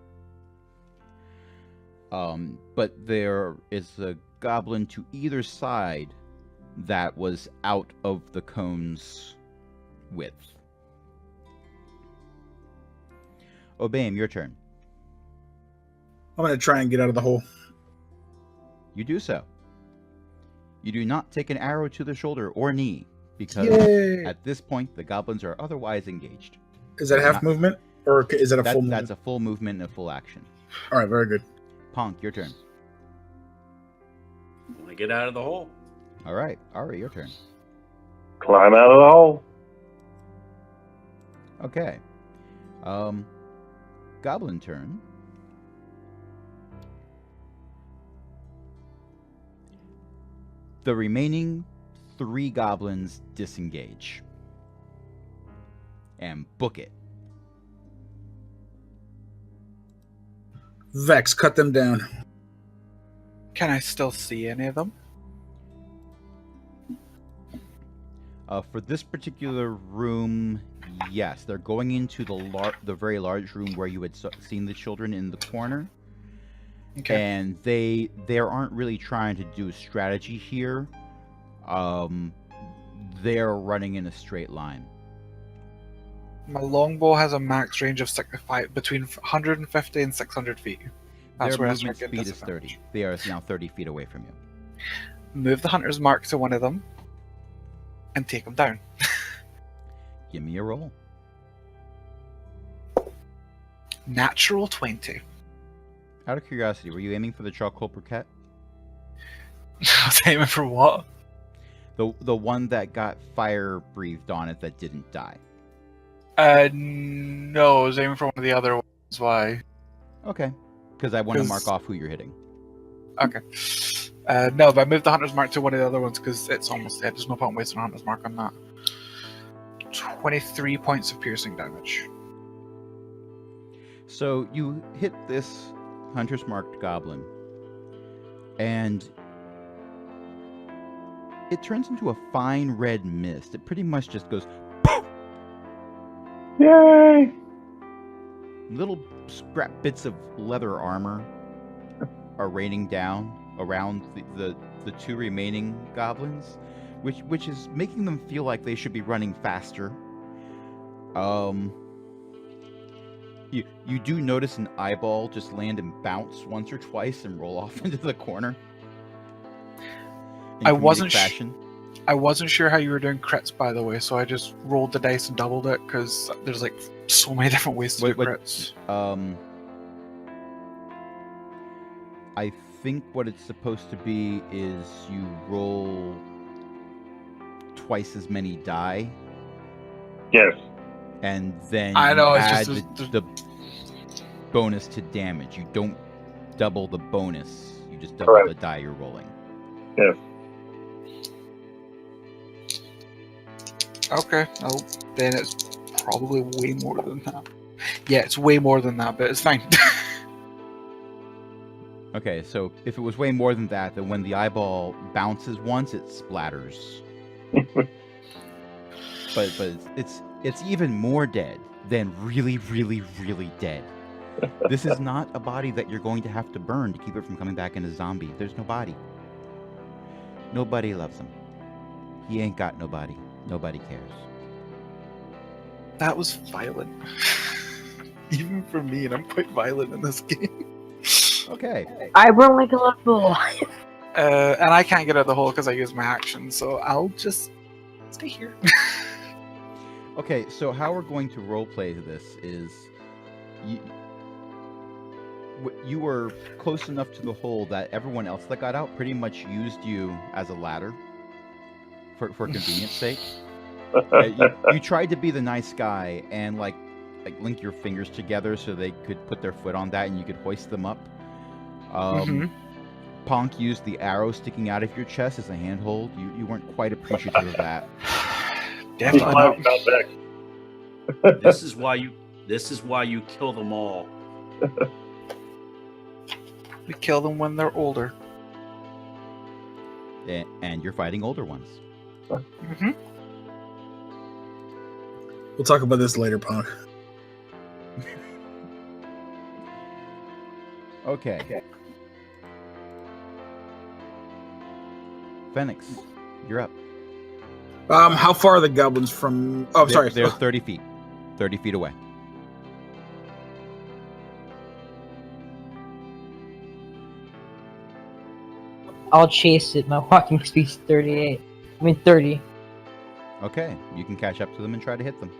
But there is a goblin to either side that was out of the cone's width. Obaim, your turn. I'm going to try and get out of the hole. You do so. You do not take an arrow to the shoulder or knee. because Yay! at this point the goblins are otherwise engaged. Is that half movement, or is it a full movement? That's a full movement and a full action. All right, very good. Ponk, your turn. I want to get out of the hole. All right, Ari, your turn. Climb out of the hole. Okay. Goblin turn. The remaining 3 goblins disengage. And book it. Vex, cut them down. Can I still see any of them? For this particular room, yes. They're going into the very large room where you had seen the children in the corner. Okay. And they aren't really trying to do strategy here. They're running in a straight line. My longbow has a max range of between 150 and 600 feet. That's Their where I movement start getting speed is 30. They are now 30 feet away from you. Move the hunter's mark to one of them and take them down. Give me a roll. Natural 20. Out of curiosity, were you aiming for the charcoal briquette? I was aiming for what? The one that got fire breathed on it that didn't die. No, I was aiming for one of the other ones. Why? Okay. Because I want to mark off who you're hitting. Okay. No, but I moved the hunter's mark to one of the other ones because it's almost dead. There's no point wasting a hunter's mark on that. 23 points of piercing damage. So you hit this hunter's marked goblin, and it turns into a fine red mist. It pretty much just goes poof! Yay! Little scrap bits of leather armor are raining down around the 2 remaining goblins, which is making them feel like they should be running faster. You do notice an eyeball just land and bounce once or twice and roll off into the corner. I wasn't sure how you were doing crits, by the way, so I just rolled the dice and doubled it because there's like so many different ways to do crits. I think what it's supposed to be is you roll twice as many die. Yes. And then I know, you it's add just the bonus to damage. You don't double the bonus. You just double the die you're rolling. Yes. Okay, well, then it's probably way more than that. Yeah, it's way more than that, but it's fine. Okay, so if it was way more than that, then when the eyeball bounces once, it splatters. but it's even more dead than really, really, really dead. This is not a body that you're going to have to burn to keep it from coming back into zombie. There's no body. Nobody loves him. He ain't got nobody. Nobody cares. That was violent. Even for me, and I'm quite violent in this game. Okay. I run like a little fool. And I can't get out of the hole because I use my action, so I'll just stay here. Okay, so how we're going to roleplay this is you were close enough to the hole that everyone else that got out pretty much used you as a ladder for convenience sake. You tried to be the nice guy and like link your fingers together so they could put their foot on that and you could hoist them up. Ponk used the arrow sticking out of your chest as a handhold. You weren't quite appreciative of that. Definitely not. This is why you kill them all. We kill them when they're older. And you're fighting older ones. Mm-hmm. We'll talk about this later, Punk. Okay. Fenix, you're up. How far are the goblins from... Oh, I'm sorry. They're 30 feet. 30 feet away. I'll chase it. My walking speed's 30. Okay, you can catch up to them and try to hit them.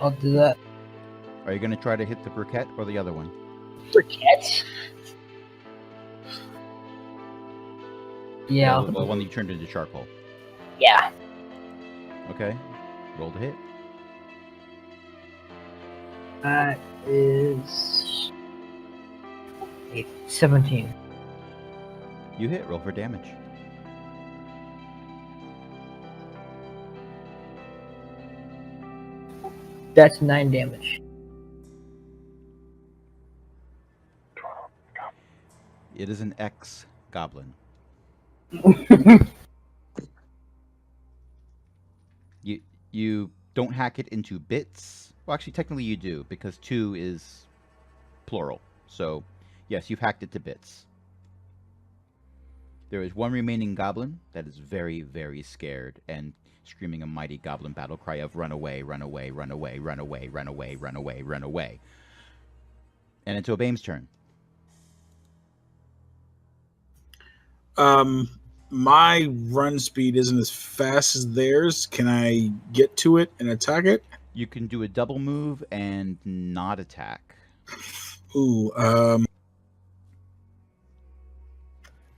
I'll do that. Are you going to try to hit the briquette or the other one? Briquette? Yeah. The one that you turned into charcoal. Yeah. Okay, roll to hit. That is a 17. You hit, roll for damage. That's 9 damage. It is an ex-goblin. You don't hack it into bits. Well, actually, technically you do, because 2 is plural. So, yes, you've hacked it to bits. There is one remaining goblin that is very, very scared and screaming a mighty goblin battle cry of run away, run away, run away, run away, run away, run away, run away. And it's Obaim's turn. My run speed isn't as fast as theirs. Can I get to it and attack it? You can do a double move and not attack. Ooh,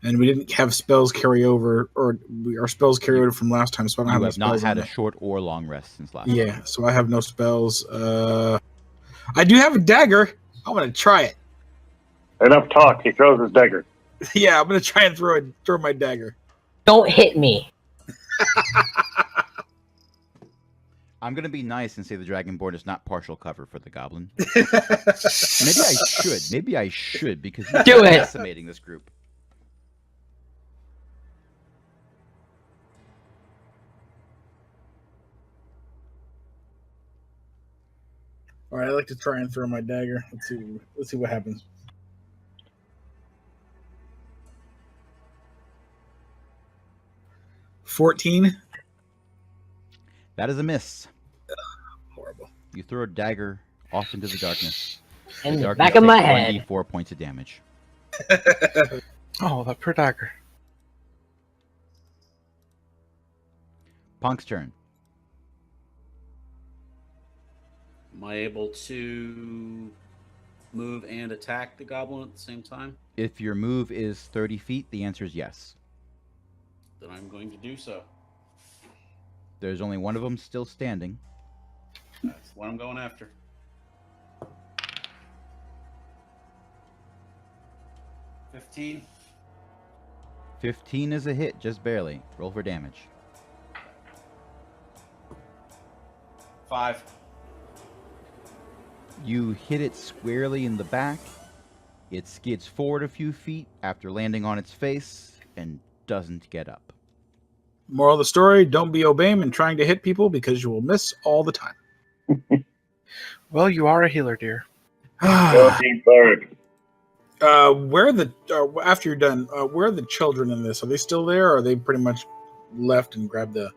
and we didn't have spells carry over, or our spells carry over from last time, so I don't have You no have spells. not had on a it. short or long rest since last Yeah, time. so I have no spells. I do have a dagger. I'm gonna try it. Enough talk. He throws his dagger. Yeah, I'm gonna try and throw my dagger. Don't hit me. I'm going to be nice and say the Dragonborn is not partial cover for the goblin. Maybe I should, because you're Do it. decimating this group. All right, I like to try and throw my dagger. Let's see what happens. $14. That is a miss. Horrible. You throw a dagger off into the darkness. In the Darkness back of my takes head. 1d4 points of damage. Oh, that per dagger. Punk's turn. Am I able to move and attack the goblin at the same time? If your move is 30 feet, the answer is yes. Then I'm going to do so. There's only one of them still standing. That's what I'm going after. $15. 15 is a hit, just barely. Roll for damage. 5. You hit it squarely in the back. It skids forward a few feet after landing on its face and doesn't get up. Moral of the story: don't be Obaim and trying to hit people because you will miss all the time. Well, you are a healer, dear. Go team Cleric. Where are the after you're done? Where are the children in this? Are they still there, or are they pretty much left and grabbed the?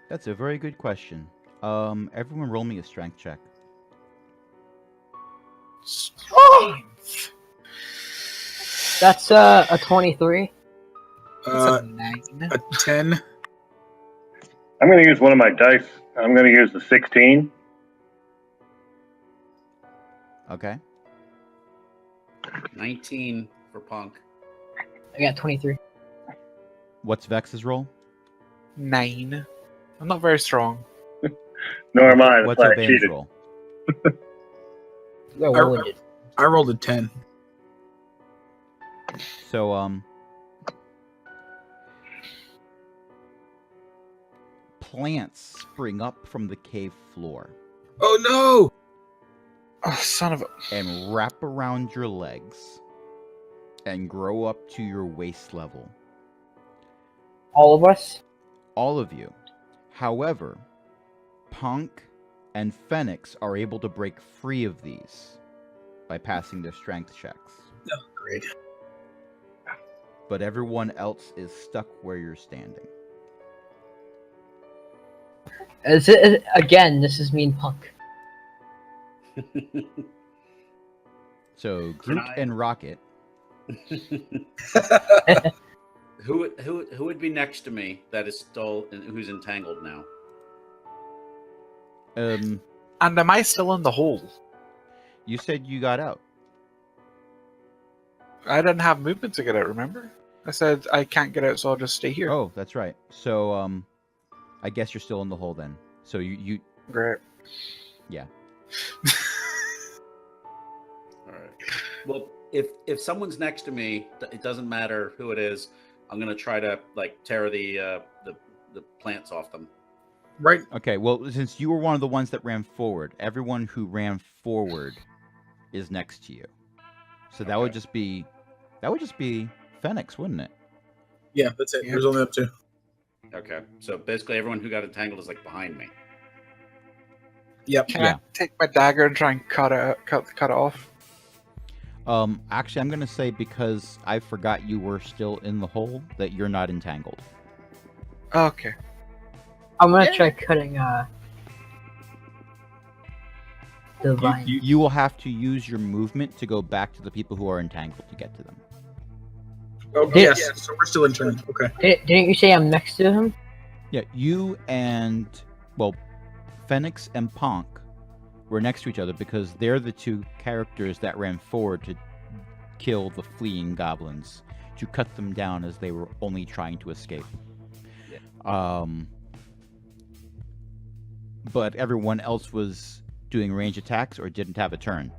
That's a very good question. Everyone roll me a strength check. That's a 23. That's a 9. A 10. I'm going to use one of my dice. I'm going to use the 16. Okay. 19 for Punk. I got 23. What's Vex's roll? 9. I'm not very strong. Nor am I. That's What's why I Obaim's cheated. roll? You're wounded. I rolled a 10. So, plants spring up from the cave floor Oh no! Oh, son of a... and wrap around your legs and grow up to your waist level. All of us? All of you. However, Punk and Fenix are able to break free of these by passing their strength checks. Oh, great. But everyone else is stuck where you're standing. Again, this is me and Punk. So, Groot and Rocket, Who would be next to me that is still who's entangled now? And am I still in the hole? You said you got out. I didn't have movement to get out, remember? I said I can't get out, so I'll just stay here. Oh, that's right. So, I guess you're still in the hole then. So you Great. yeah. All right. Well, if someone's next to me, it doesn't matter who it is. I'm gonna try to like tear the plants off them. Right. Okay, well, since you were one of the ones that ran forward, everyone who ran forward is next to you. So that would just be Fenix, wouldn't it? Yeah, that's it. Yeah. There's only up two. Okay. So basically, everyone who got entangled is like behind me. Yep. Can Yeah. I take my dagger and try and cut it off? Actually, I'm gonna say because I forgot you were still in the hole that you're not entangled. Okay. I'm gonna try cutting the vine. You will have to use your movement to go back to the people who are entangled to get to them. Oh, Did- yes. So we're still in turn. Okay. Didn't you say I'm next to him? Yeah, you and Fenix and Ponk were next to each other because they're the two characters that ran forward to kill the fleeing goblins, to cut them down as they were only trying to escape. But everyone else was doing range attacks or didn't have a turn,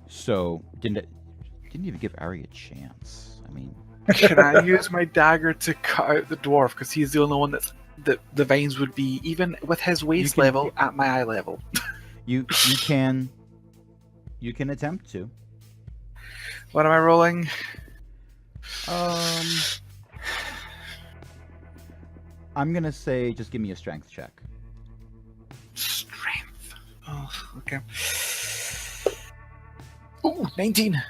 so didn't even give Ari a chance. I mean, Can I use my dagger to cut out the dwarf? Because he's the only one that the vines would be, even with his waist can- level, at my eye level. you can attempt to. What am I rolling? I'm gonna say just give me a strength check. Strength. Oh, okay. Ooh, 19.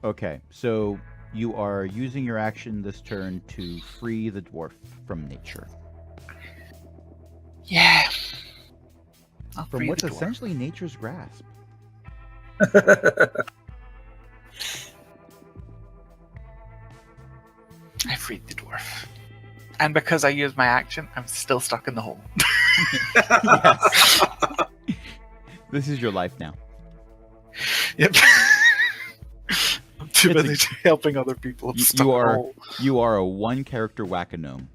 Okay, so you are using your action this turn to free the dwarf from nature. Yeah. I'll From free what's the dwarf. essentially nature's grasp. I freed the dwarf. And because I used my action, I'm still stuck in the hole. Yes. This is your life now. Yep. I'm too It's busy helping other people. I'm You- stuck you in the are- hole. You are a one-character whack-a-gnome.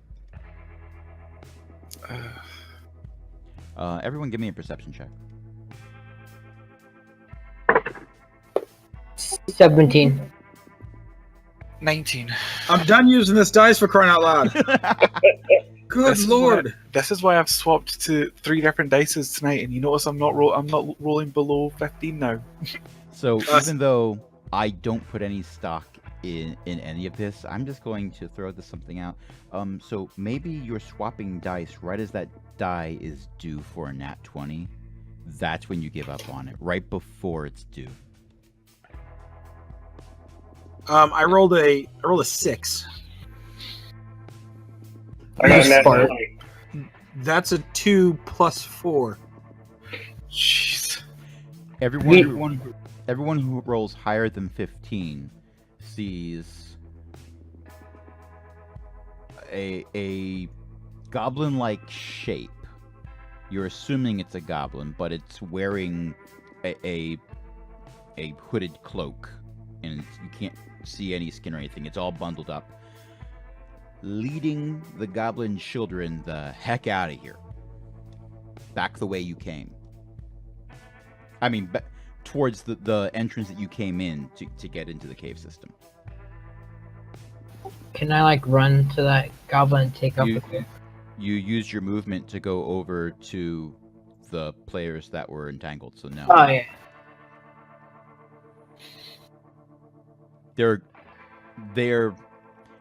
Everyone give me a perception check. 17. 19. I'm done using this dice for crying out loud. Good This is lord. This is why I've swapped to 3 different dices tonight, and you notice I'm not rolling below 15 now. So Us. even though I don't put any stock in any of this, I'm just going to throw something out. So maybe you're swapping dice right as that die is due for a nat 20. That's when you give up on it, right before it's due. I rolled a 6. I got a nat Smart. 20. That's a 2 plus 4. Jeez. Everyone who rolls higher than 15 sees a goblin-like shape. You're assuming it's a goblin, but it's wearing a hooded cloak, and you can't see any skin or anything. It's all bundled up, leading the goblin children the heck out of here, back the way you came. I mean, towards the entrance that you came in to get into the cave system. Can I like run to that goblin and take up You- with it? You used your movement to go over to the players that were entangled, so no. Oh yeah.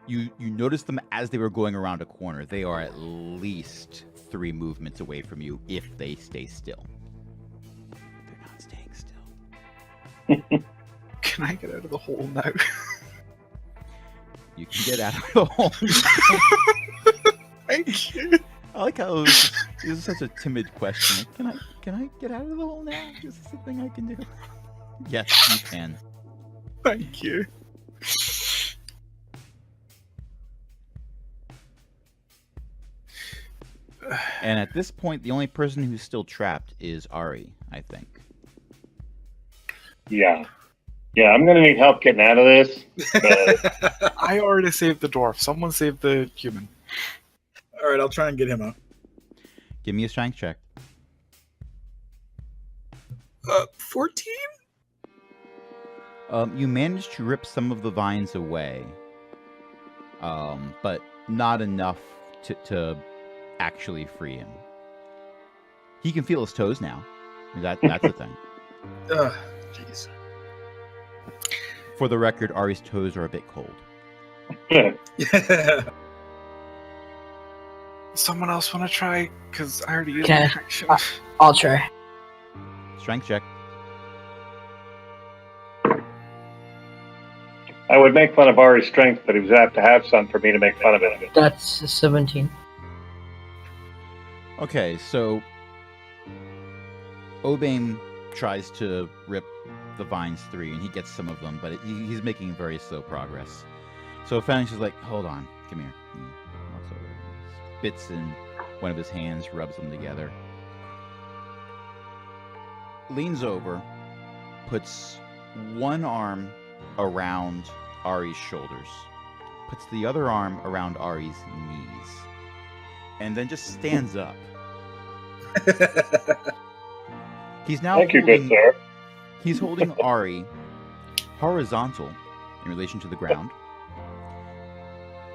You noticed them as they were going around a corner. They are at least 3 movements away from you if they stay still. They're not staying still. Can I get out of the hole now? You can get out of the hole. Thank you. I like how this is such a timid question. Like, can I get out of the hole now? Is this a thing I can do? Yes, you can. Thank you. And at this point, the only person who's still trapped is Ari, I think. Yeah. Yeah, I'm going to need help getting out of this. I already saved the dwarf. Someone saved the human. All right, I'll try and get him out. Give me a strength check. 14? You managed to rip some of the vines away, but not enough to actually free him. He can feel his toes now. That's the thing. Jeez. For the record, Ari's toes are a bit cold. Someone else want to try? Because I already used Okay. my action. I'll try. Strength check. I would make fun of Ari's strength, but he was have to have some for me to make fun of it. That's a 17. Okay, so Obaim tries to rip the vines free, and he gets some of them, but he's making very slow progress. So Fenix is like, hold on, come here. He walks over, spits in one of his hands, rubs them together, leans over, puts one arm around Ari's shoulders, puts the other arm around Ari's knees, and then just stands up. He's now Thank you, good sir. He's holding Ari horizontal in relation to the ground,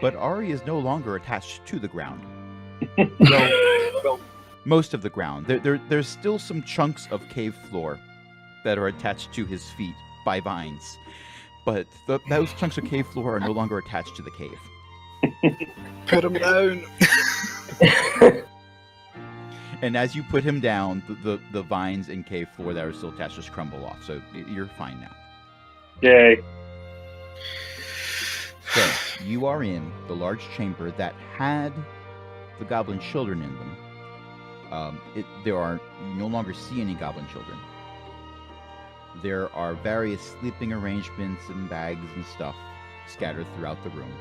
but Ari is no longer attached to the ground. Well, most of the ground. There's still some chunks of cave floor that are attached to his feet by vines, but those chunks of cave floor are no longer attached to the cave. Put him down. And as you put him down, the vines and cave floor that are still attached just crumble off. So you're fine now. Yay. So you are in the large chamber that had the goblin children in them. You no longer see any goblin children. There are various sleeping arrangements and bags and stuff scattered throughout the room.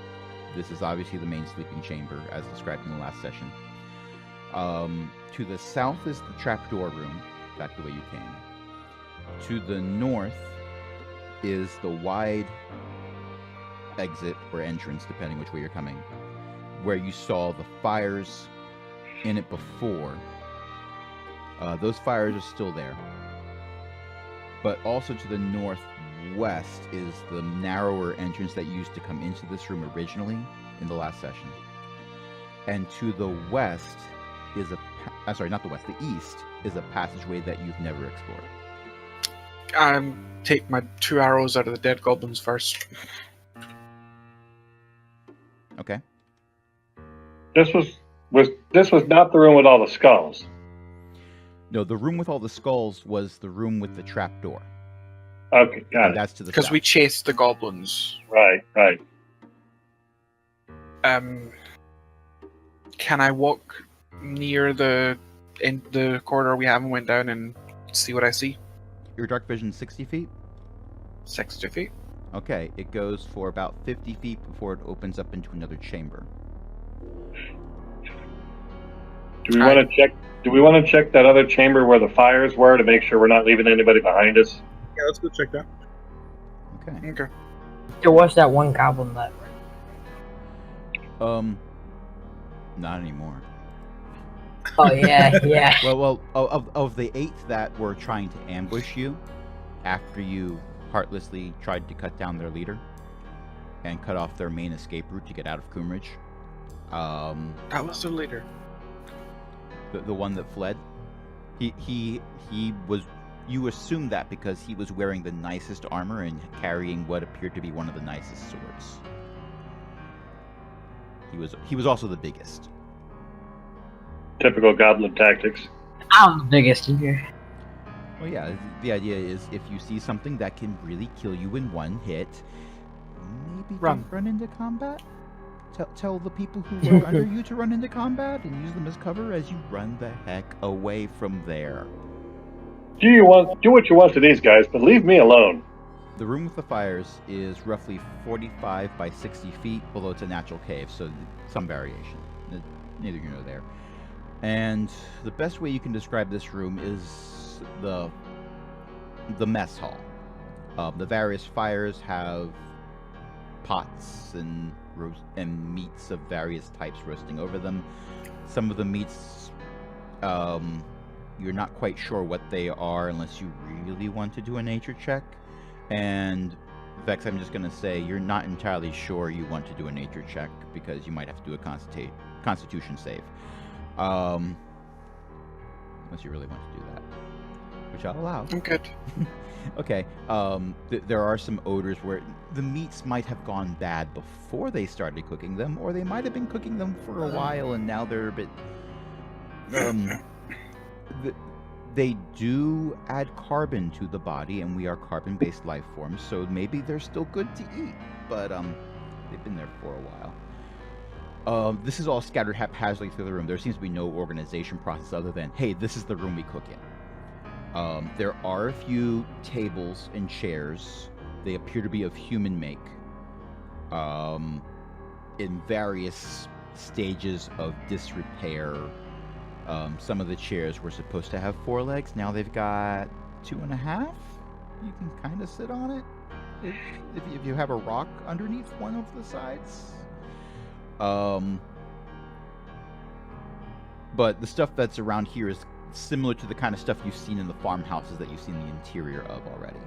This is obviously the main sleeping chamber, as described in the last session. To the south is the trapdoor room, back the way you came. To the north is the wide exit or entrance, depending which way you're coming, where you saw the fires in it before. Those fires are still there. But also to the northwest is the narrower entrance that used to come into this room originally in the last session. And to the west is the east is a passageway that you've never explored. Take my 2 arrows out of the dead goblins first. Okay. This was not the room with all the skulls. No, the room with all the skulls was the room with the trapdoor. Okay, got And it. that's to the Because south. we chased the goblins. Right. Can I walk near the corridor we haven't went down and see what I see? Your dark vision 60 feet? 60 feet. Okay, it goes for about 50 feet before it opens up into another chamber. Do we want to check? Do we want to check that other chamber where the fires were to make sure we're not leaving anybody behind us? Yeah, let's go check that. Okay. Okay. There was that one goblin that. Not anymore. Oh yeah, yeah. Well, of the 8 that were trying to ambush you, after you heartlessly tried to cut down their leader and cut off their main escape route to get out of Coomridge, That was the leader. the one that fled, he was. You assumed that because he was wearing the nicest armor and carrying what appeared to be one of the nicest swords. He was also the biggest. Typical goblin tactics. I'm the biggest in here. Well, yeah, the idea is if you see something that can really kill you in one hit, maybe Run. don't run into combat. Tell the people who are under you to run into combat and use them as cover as you run the heck away from there. Do what you want to these guys, but leave me alone. The room with the fires is roughly 45 by 60 feet, although it's a natural cave, so some variation. Neither here nor there. And the best way you can describe this room is the mess hall. The various fires have pots and meats of various types roasting over them. Some of the meats, you're not quite sure what they are unless you really want to do a nature check. And Vex, I'm just going to say you're not entirely sure you want to do a nature check because you might have to do a constitution save. Unless you really want to do that, which I'll allow. I'm good. Okay. There are some odors where the meats might have gone bad before they started cooking them, or they might have been cooking them for a while and now they're a bit. They do add carbon to the body, and we are carbon-based life forms, so maybe they're still good to eat, but they've been there for a while. This is all scattered haphazardly through the room. There seems to be no organization process other than, hey, this is the room we cook in. There are a few tables and chairs. They appear to be of human make, in various stages of disrepair. Some of the chairs were supposed to have 4 legs. Now they've got 2.5. You can kind of sit on it if you have a rock underneath one of the sides. But the stuff that's around here is similar to the kind of stuff you've seen in the farmhouses that you've seen the interior of already.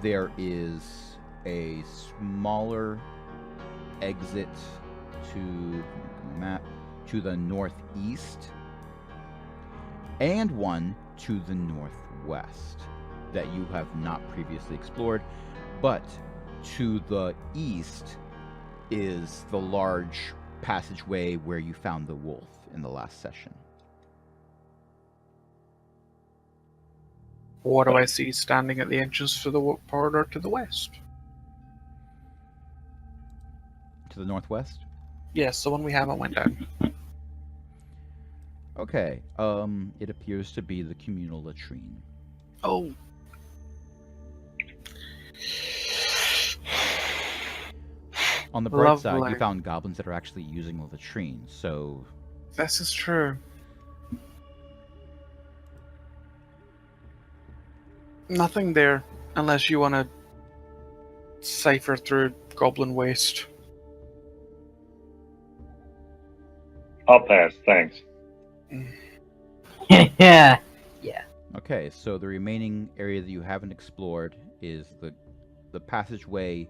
There is a smaller exit to the northeast, and one to the northwest that you have not previously explored, but to the east is the large passageway where you found the wolf in the last session. What do I see standing at the entrance to the corridor to the west? To the northwest? Yes, the one we haven't went down. Okay, it appears to be the communal latrine. Oh. On the bright side, Lovely. you found goblins that are actually using the latrine, so... This is true. Nothing there, unless you want to cipher through goblin waste. I'll pass, thanks. Yeah. Okay, so the remaining area that you haven't explored is the passageway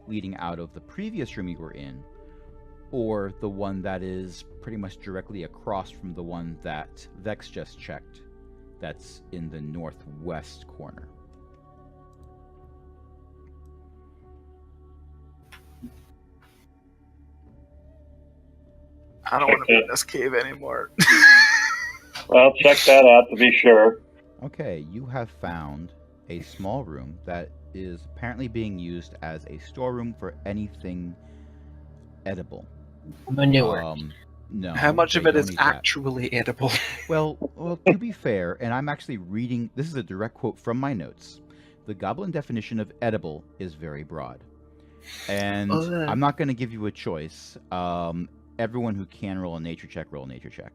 leading out of the previous room you were in, or the one that is pretty much directly across from the one that Vex just checked, that's in the northwest corner. I don't want to be in this cave anymore. Well, check that out to be sure. Okay, you have found a small room that is apparently being used as a storeroom for anything edible. Manure. No. How much of they it don't is eat that. actually edible? Well, to be fair, and I'm actually reading, this is a direct quote from my notes. The goblin definition of edible is very broad. And I'm not going to give you a choice. Everyone who can roll a nature check, roll a nature check.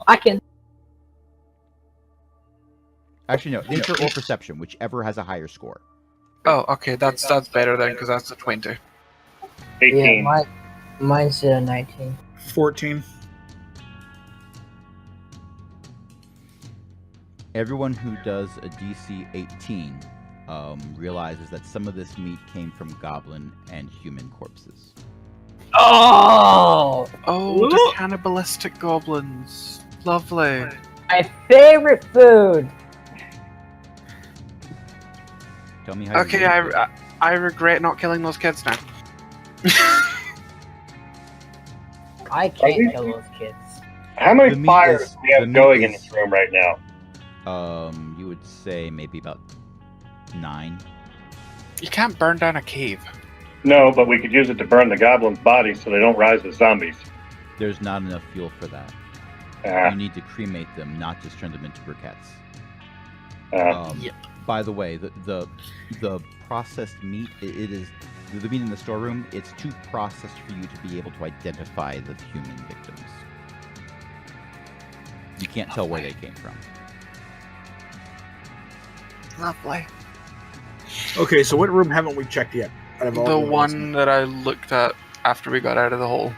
I can. Actually, no, nature or perception, whichever has a higher score. Oh, okay, that's better then, because that's a 20. 18. Yeah, mine's 19. 14. Everyone who does a DC 18 realizes that some of this meat came from goblin and human corpses. Oh! Oh, the cannibalistic goblins. Lovely. My favorite food! Tell me how. Okay, I regret not killing those kids now. I can't kill those kids. How The many meat fires is- do we have the meat going in is- this room right now? You would say maybe about 9. You can't burn down a cave. No, but we could use it to burn the goblins' bodies so they don't rise as zombies. There's not enough fuel for that. Ah, You need to cremate them, not just turn them into briquettes. ah. Um, Yep. By the way, the processed meat, it is the meat in the storeroom. It's too processed for you to be able to identify the human victims. You can't tell where they came from. Lovely. Okay, so what room haven't we checked yet? Out of all The ones? one that I looked at after we got out of the hole.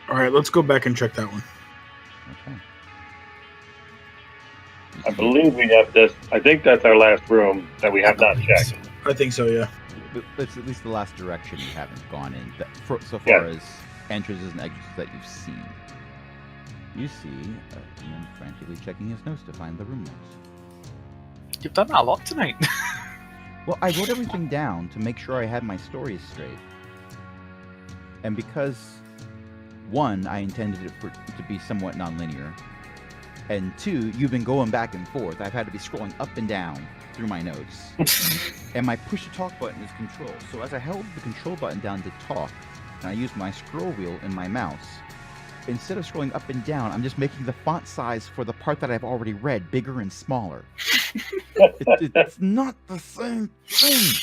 All right, let's go back and check that one. Okay. I believe we have this. I think that's our last room that we have not checked. I think so, yeah. It's at least the last direction you haven't gone in, so far Yeah. as entrances and exits that you've seen. You see a human frantically checking his notes to find the room notes. You've done that a lot tonight. Well, I wrote everything down to make sure I had my stories straight. And because, one, I intended it to be somewhat nonlinear, and two, you've been going back and forth. I've had to be scrolling up and down through my notes. And my push-to-talk button is control. So as I held the control button down to talk, and I used my scroll wheel and my mouse, instead of scrolling up and down, I'm just making the font size for the part that I've already read bigger and smaller. It's not the same thing.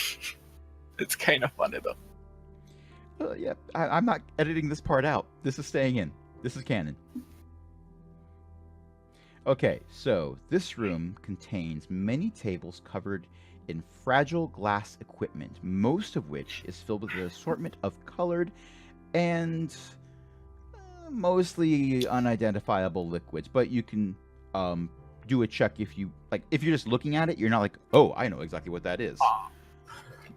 It's kind of funny though. Yeah, I'm not editing this part out. This is staying in. This is canon. Okay, so this room contains many tables covered in fragile glass equipment, most of which is filled with an assortment of colored and mostly unidentifiable liquids. But you can do a check if you like. If you're just looking at it, you're not like, oh, I know exactly what that is.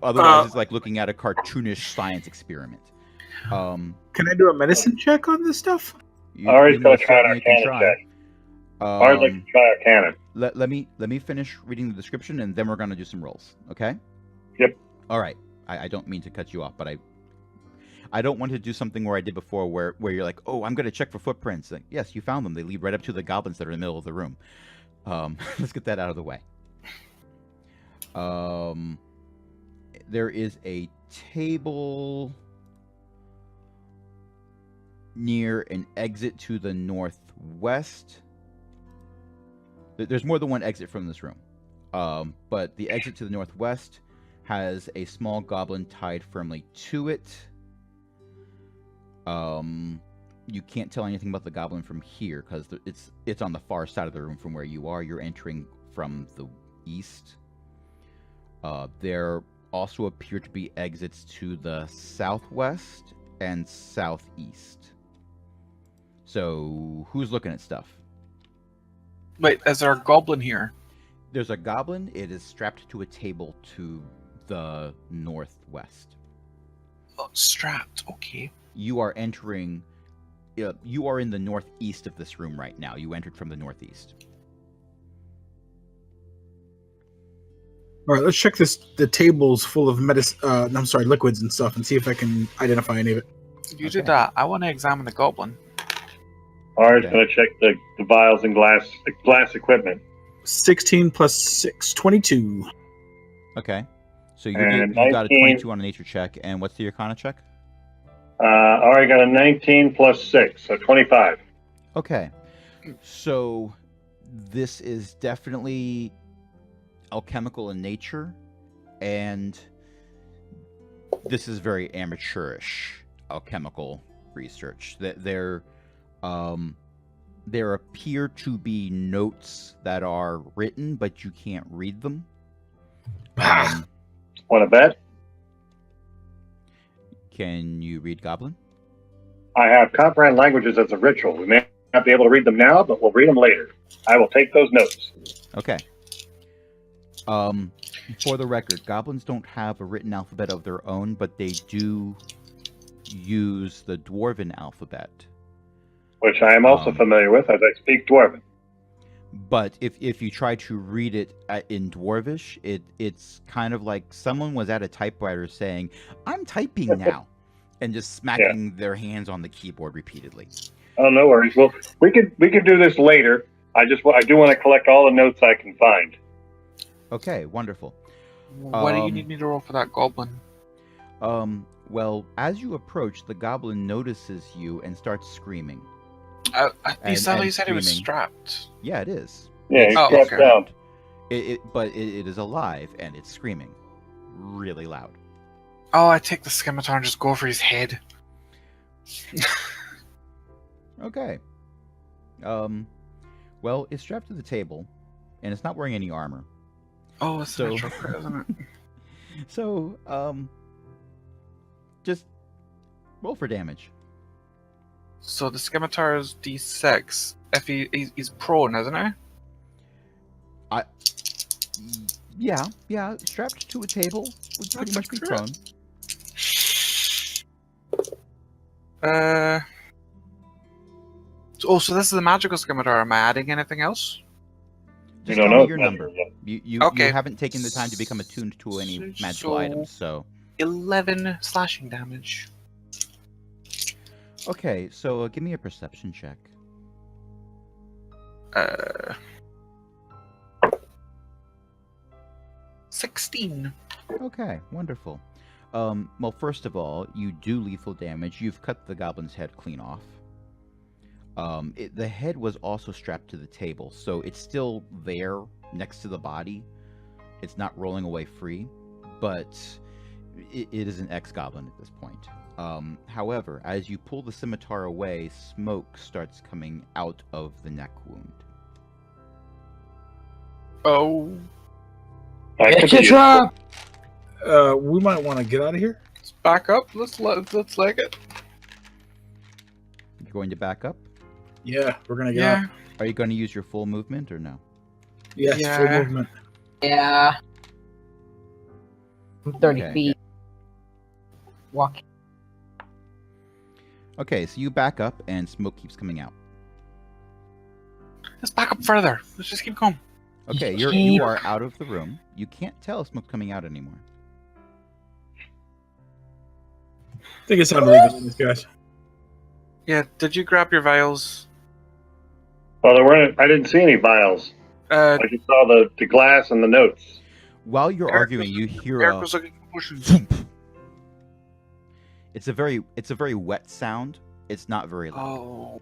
Otherwise, it's like looking at a cartoonish science experiment. Can I do a medicine check on this stuff? Ari's going to try an certainly can Arcana check. Ari's like to try Arcana. Let me finish reading the description, and then we're going to do some rolls. Okay? Yep. All right. I don't mean to cut you off, but I don't want to do something where I did before, where you're like, oh, I'm going to check for footprints. Like, yes, you found them. They lead right up to the goblins that are in the middle of the room. Let's get that out of the way. There is a table near an exit to the northwest. There's more than one exit from this room. But the exit to the northwest has a small goblin tied firmly to it. You can't tell anything about the goblin from here because it's on the far side of the room from where you are. You're entering from the east. There also appear to be exits to the southwest and southeast. So, who's looking at stuff? Wait, is there a goblin here? There's a goblin. It is strapped to a table to the northwest. Oh, strapped, okay. You are entering... you are in the northeast of this room right now. You entered from the northeast. All right, let's check the tables full of liquids and stuff, and see if I can identify any of it. You do that. I want to examine the goblin. Ari's going to check the vials and glass equipment. 16 plus 6, 22. Okay. So you got a 22 on a nature check, and what's the Arcana check? Ari got a 19 plus 6, so 25. Okay. So this is definitely alchemical in nature, and this is very amateurish alchemical research. There appear to be notes that are written, but you can't read them. Want to bet? Can you read Goblin? I have comprehend languages as a ritual. We may not be able to read them now, but we'll read them later. I will take those notes. Okay. For the record, goblins don't have a written alphabet of their own, but they do use the Dwarven alphabet. Which I am also familiar with, as I speak Dwarven. But if you try to read it in Dwarvish, it's kind of like someone was at a typewriter saying, "I'm typing now," and just smacking their hands on the keyboard repeatedly. Oh, no worries. Well, we could do this later. I do want to collect all the notes I can find. Okay, wonderful. Why do you need me to roll for that goblin? Well, as you approach, the goblin notices you and starts screaming. You said he was strapped. Yeah, it is. Yeah, he's strapped down. But it is alive and it's screaming really loud. Oh, I take the scimitar and just go for his head. Okay. Well, it's strapped to the table, and it's not wearing any armor. Oh, it's So- a natural crit, isn't it? So, just roll for damage. So the scimitar is D6. If he's prone, isn't he? Yeah, strapped to a table would pretty That's a much be crit. prone. So this is a magical scimitar. Am I adding anything else? Just don't tell know me your if number. magical You Okay. haven't taken the time to become attuned to any magical So- items, so 11 slashing damage. okay. So give me a perception check. 16. Okay, wonderful. Well, first of all, you do lethal damage. You've cut the goblin's head clean off. The head was also strapped to the table, so it's still there next to the body. It's not rolling away free, but it is an ex-goblin at this point. However, as you pull the scimitar away, smoke starts coming out of the neck wound. Oh. I could It's a be- trap! We might want to get out of here. Let's back up. Let's leg it. You're going to back up? Yeah, we're gonna get Yeah. out. Are you going to use your full movement or no? Yes, Yeah. full movement. Yeah. I'm 30 Okay. feet. Walking. Okay, so you back up and smoke keeps coming out. Let's back up further. Let's just keep going. Okay, you are out of the room. You can't tell if smoke's coming out anymore. I think it's time to leave this, guys. Yeah. Did you grab your vials? Well, there weren't. I didn't see any vials. I just saw the glass and the notes. While you're Eric arguing, you hear Eric a was looking for potions. thump. It's a very wet sound. It's not very loud. Oh,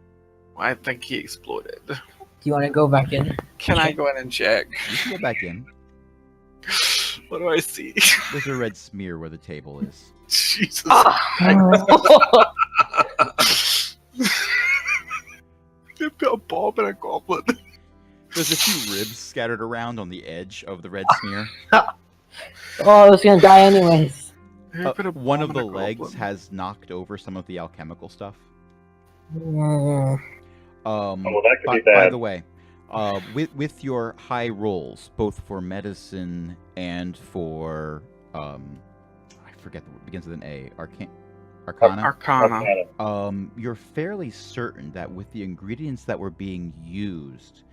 I think he exploded. Do you want to go back in? Can I go in and check? You can go back in. What do I see? There's a red smear where the table is. Jesus. Ah! They've got a bomb and a goblin. There's a few ribs scattered around on the edge of the red smear. Oh, it's gonna die anyways. They've got a One of bomb the and a legs goblin. has knocked over some of the alchemical stuff. Mm. Oh, well, that could be By bad. the way, with your high rolls, both for medicine and for I forget what begins with an A, Arcana. Arcana. You're fairly certain that with the ingredients that were being used,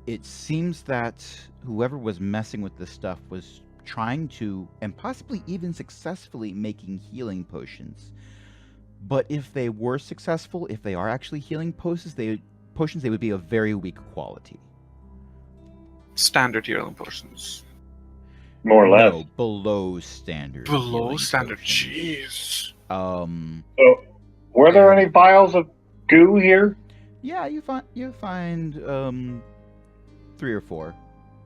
it seems that whoever was messing with this stuff was trying to, and possibly even successfully, making healing potions. But if they were successful, if they are actually healing potions, they would be of very weak quality. Standard healing potions. More or less. No, below standard. Below healing standard. potions. Jeez. So, were there any vials of goo here? Yeah, you find 3 or 4.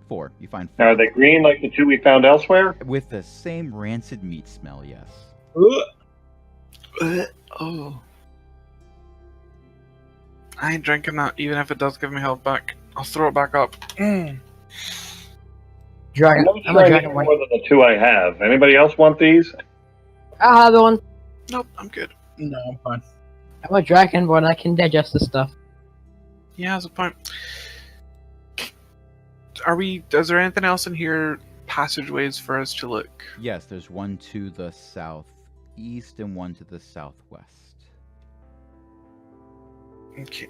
4. You find 4. Are they green like the two we found elsewhere? With the same rancid meat smell, yes. Oh. I ain't drinking that, even if it does give me health back. I'll throw it back up. Dragon. I'm I'm not a sure I need dragon. more than the two I have. Anybody else want these? I'll have the one. Nope, I'm good. No, I'm fine. I'm a dragonborn. I can digest this stuff. Yeah, that's a point. Is there anything else in here? Passageways for us to look? Yes, there's one to the southeast and one to the southwest. Okay.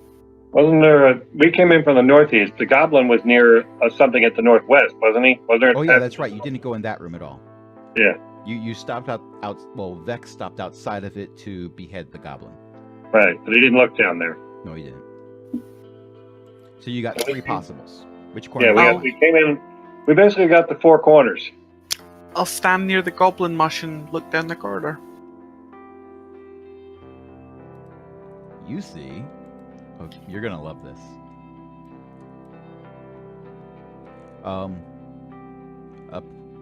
Wasn't there we came in from the northeast. The goblin was near something at the northwest, wasn't he? Was there? Oh yeah, that's right. You didn't go in that room at all. Yeah. You stopped out. Well, Vex stopped outside of it to behead the goblin. Right, but he didn't look down there. No, he didn't. So you got 3 possibles. Which corner? Yeah, we came in. We basically got the 4 corners. I'll stand near the goblin mush and look down the corridor. You see. Oh, you're gonna love this.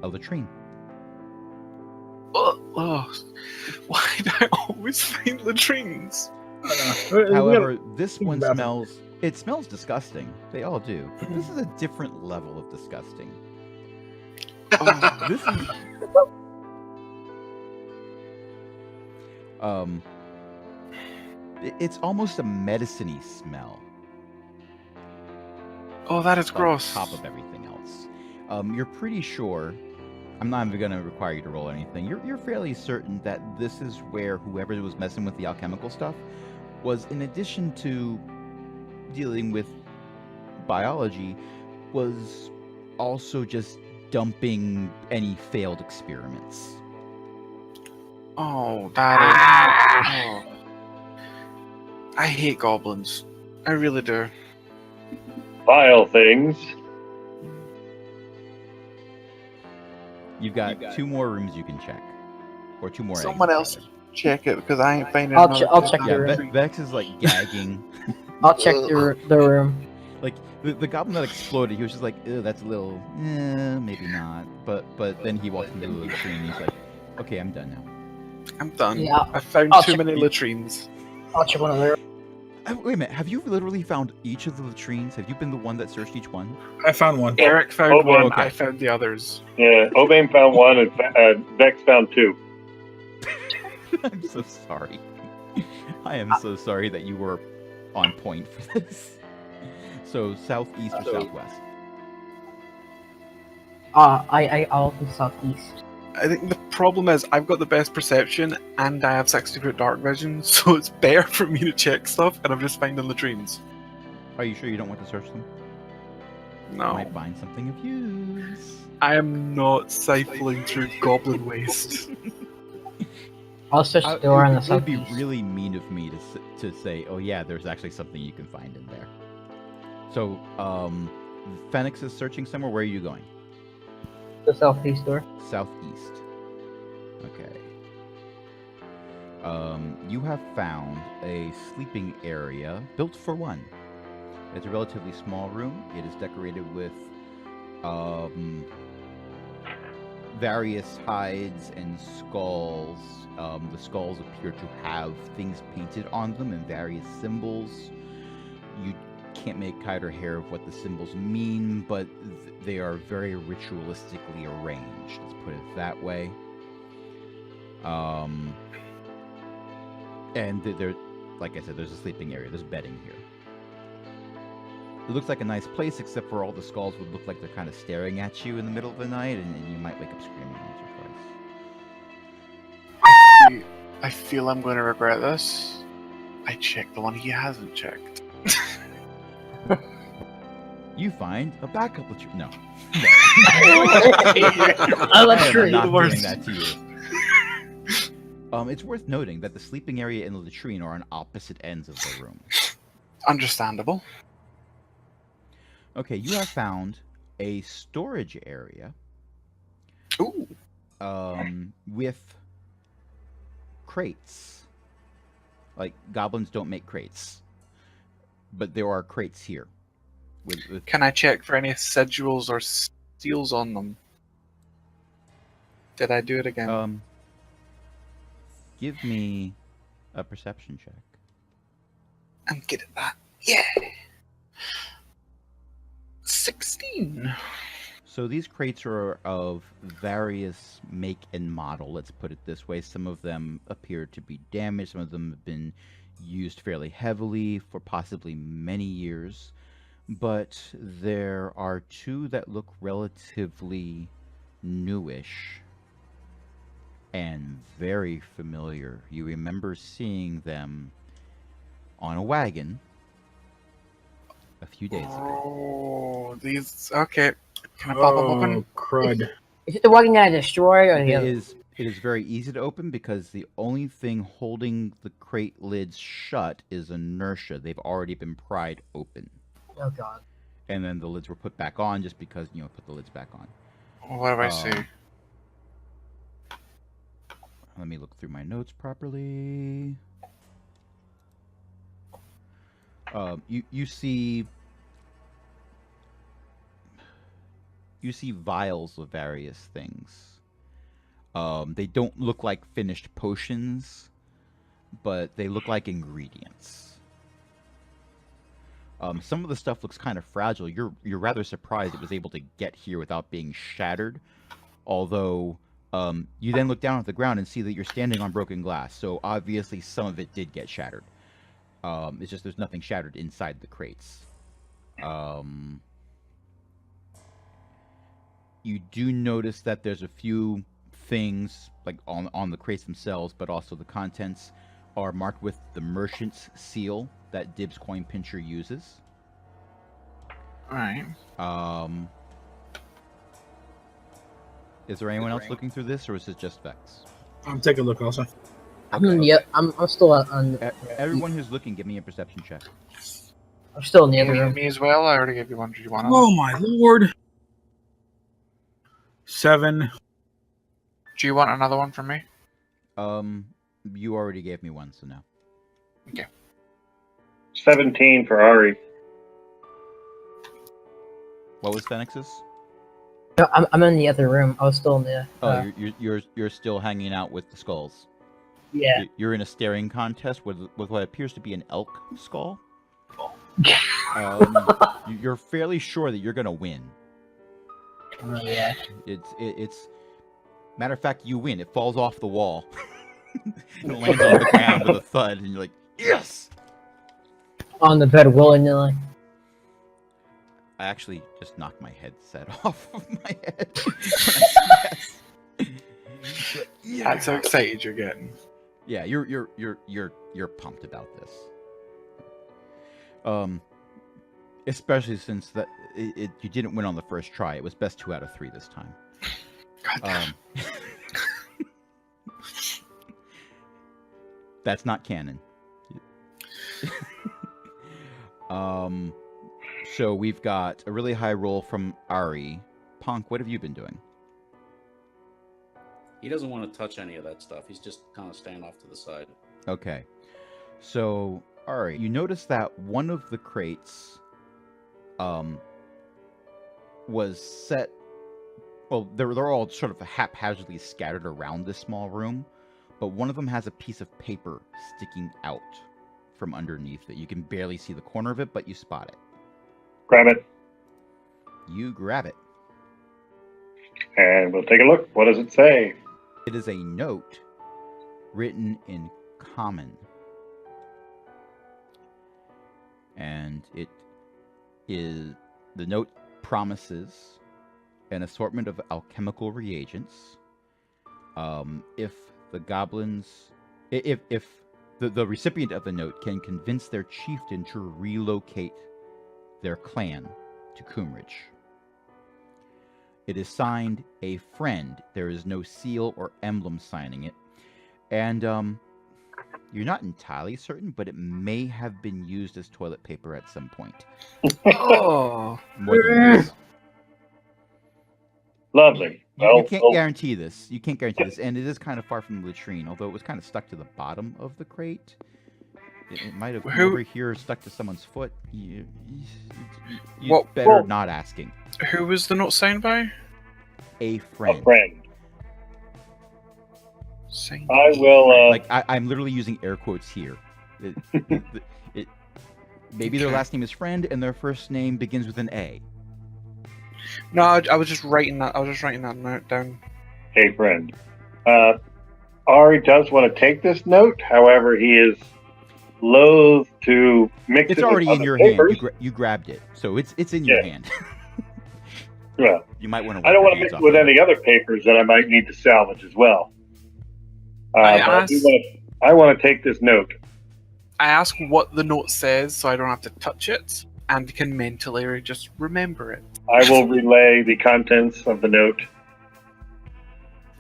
a latrine. Oh, why do I always find latrines? However, this one smells. It smells disgusting. They all do. But this is a different level of disgusting. Oh, This is. It's almost a medicine-y smell. oh, that is On gross. top of everything else. You're pretty sure. I'm not even going to require you to roll anything. You're fairly certain that this is where whoever was messing with the alchemical stuff was, in addition to dealing with biology, was also just dumping any failed experiments. Oh, that is. Oh. I hate goblins. I really do. Vile things. You've got 2 more rooms you can check. Or 2 more Someone exits, else check it because I ain't finding I'll another check rather. the Yeah, room. Vex is like gagging. I'll check the room. Like the goblin that exploded, he was just like, ew, that's a little, maybe not. But then he walked into the latrine and he's like, okay, I'm done now. I'm done. Yeah, I found I'll too check many latrines. I'll check one of the. Wait a minute, have you literally found each of the latrines? Have you been the one that searched each one? I found one. Eric found Oh, one. okay. I found the others. Yeah, Obaim found one, and Vex found 2. I'm so sorry. I am so sorry that you were on point for this. So southeast or southwest? I'll go southeast. I think the problem is I've got the best perception and I have 60-foot dark vision, so it's better for me to check stuff, and I'm just finding latrines. Are you sure you don't want to search them? You No, might find something of use. I am not siphoning through goblin waste. I'll search the door on the It would be southeast. really mean of me to say, oh yeah, there's actually something you can find in there. So, Fenix is searching somewhere. Where are you going? The southeast door. Southeast. Okay. You have found a sleeping area built for one. It's a relatively small room. It is decorated with various hides and skulls. The skulls appear to have things painted on them and various symbols. You can't make kite or hair of what the symbols mean, but they are very ritualistically arranged. Let's put it that way. And there, like I said, there's a sleeping area. There's bedding here. It looks like a nice place, except for all the skulls would look like they're kind of staring at you in the middle of the night, and you might wake up screaming once or twice. I feel I'm going to regret this. I checked the one he hasn't checked. You find a backup latrine. No. I love I am tree. not The doing worst. that to you. It's worth noting that the sleeping area and the latrine are on opposite ends of the room. Understandable. Okay, you have found a storage area Ooh. with crates. Like, goblins don't make crates. But there are crates here. With Can I check for any sigils or seals on them? Did I do it again? Give me a perception check. I'm good at that. Yeah. 16. So these crates are of various make and model, let's put it this way. Some of them appear to be damaged, some of them have been used fairly heavily for possibly many years. But there are 2 that look relatively newish and very familiar. You remember seeing them on a wagon a few days ago. Oh, these. Okay. Can I pop them open? Oh, crud. Is it the wagon that I destroyed, or the It other? is very easy to open because the only thing holding the crate lids shut is inertia. They've already been pried open. Oh god. And then the lids were put back on just because, put the lids back on. What do I see? Let me look through my notes properly. You see you see vials of various things. They don't look like finished potions, but they look like ingredients. Some of the stuff looks kind of fragile. You're rather surprised it was able to get here without being shattered. Although you then look down at the ground and see that you're standing on broken glass. So obviously some of it did get shattered. It's just there's nothing shattered inside the crates. You do notice that there's a few things like on the crates themselves, but also the contents are marked with the merchant's seal that Dib's Coin Pincher uses. All right. Is there anyone else looking through this, or is it just Vex? I'm taking a look also. I'm still on. Everyone who's looking, give me a perception check. I'm still in the other room. Me as well. I already gave you one. Do you want to? Oh my lord. 7. Do you want another one from me? You already gave me one, so no. Okay. 17 for Ari. What was Fenix's? No, I'm in the other room. I was still in the. You're still hanging out with the skulls. Yeah. You're in a staring contest with what appears to be an elk skull. You're fairly sure that you're gonna win. Yeah. It's matter of fact, you win. It falls off the wall. It lands on the ground with a thud, and you're like, yes! On the bed willingly. I actually just knocked my headset off of my head. Yeah. That's how excited you're getting. Yeah, you're pumped about this. Especially since you didn't win on the first try. It was best 2 out of 3 this time. That's not canon. So we've got a really high roll from Ari. Panq, what have you been doing? He doesn't want to touch any of that stuff. He's just kind of staying off to the side. Okay. So, Ari, you notice that one of the crates was set... Well, they're all sort of haphazardly scattered around this small room, but one of them has a piece of paper sticking out from underneath it. You can barely see the corner of it, but you spot it. Grab it. You grab it. And we'll take a look. What does it say? It is a note written in common. And the note promises an assortment of alchemical reagents. If the goblins... If the recipient of the note can convince their chieftain to relocate their clan to Coomridge. It is signed a friend. There is no seal or emblem signing it. And you're not entirely certain, but it may have been used as toilet paper at some point. Oh. More than once. Lovely. You can't guarantee this. You can't guarantee this. And it is kind of far from the latrine, although it was kind of stuck to the bottom of the crate. It might have come over here stuck to someone's foot. You better not asking. Who was the note signed by? A friend. A friend. Signed I will... I'm literally using air quotes here. Maybe their last name is Friend and their first name begins with an A. No, I was just writing that. I was just writing that note down. A friend. Ari does want to take this note. However, he is loath to mix it's it already with in your papers. hand. You grabbed it, so it's in your hand. Yeah. You might want to. I don't want to mix it with any other papers that I might need to salvage as well. I want to take this note. I ask what the note says, so I don't have to touch it, and can mentally just remember it. I will relay the contents of the note.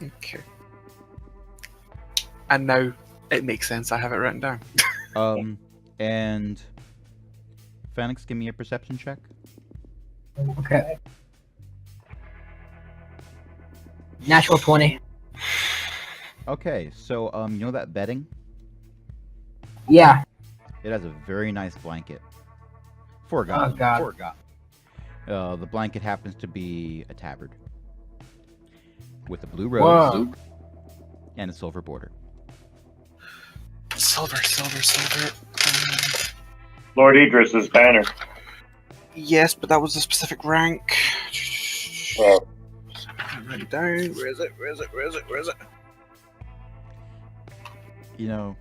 Okay. And now it makes sense. I have it written down. And Fenix, give me a perception check. Okay. Natural 20. Okay, so you know that bedding? Yeah. It has a very nice blanket. For a Oh, god. God. For a god. The blanket happens to be a tabard with a blue rose and a silver border. Silver. Lord Idris's banner. Yes, but that was a specific rank. Well, Write it down. Where is it? You know,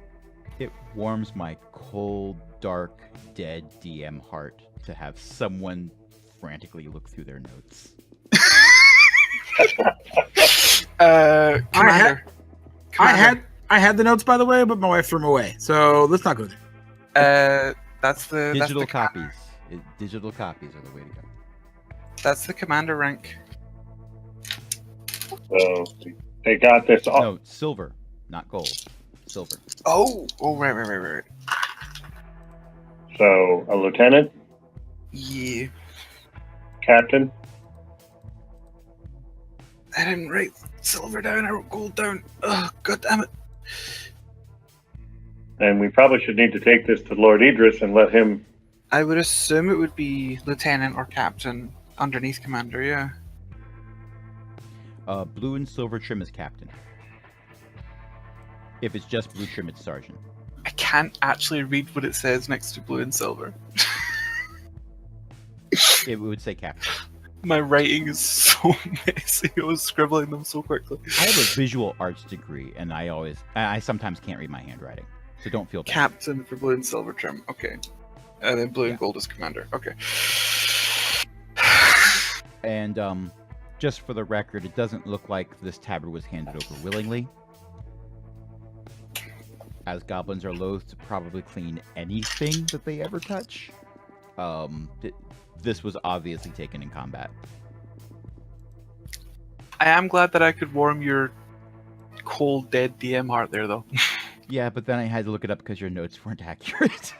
it warms my cold, dark, dead DM heart to have someone frantically look through their notes. Commander. I had the notes, by the way, but my wife threw them away. So let's not go there. That's the Digital that's the, copies. Digital copies are the way to go. That's the commander rank. so they got this. No, silver, not gold. Silver. Oh, right. So a lieutenant, Yeah. captain. I didn't write silver down. I wrote gold down. Oh, god damn it. And we probably should need to take this to Lord Idris and let him. I would assume it would be lieutenant or captain underneath commander. Yeah. Blue and silver trim is captain. If it's just blue trim, it's sergeant. I can't actually read what it says next to blue and silver. It would say captain. My writing is so messy. I was scribbling them so quickly. I have a visual arts degree, and I sometimes can't read my handwriting, so don't feel bad. Captain for blue and silver trim. Okay. And then blue and gold is commander. Okay. And just for the record, it doesn't look like this tabard was handed over willingly, as goblins are loath to probably clean anything that they ever touch. This was obviously taken in combat. I am glad that I could warm your cold, dead DM heart there, though. Yeah, but then I had to look it up because your notes weren't accurate.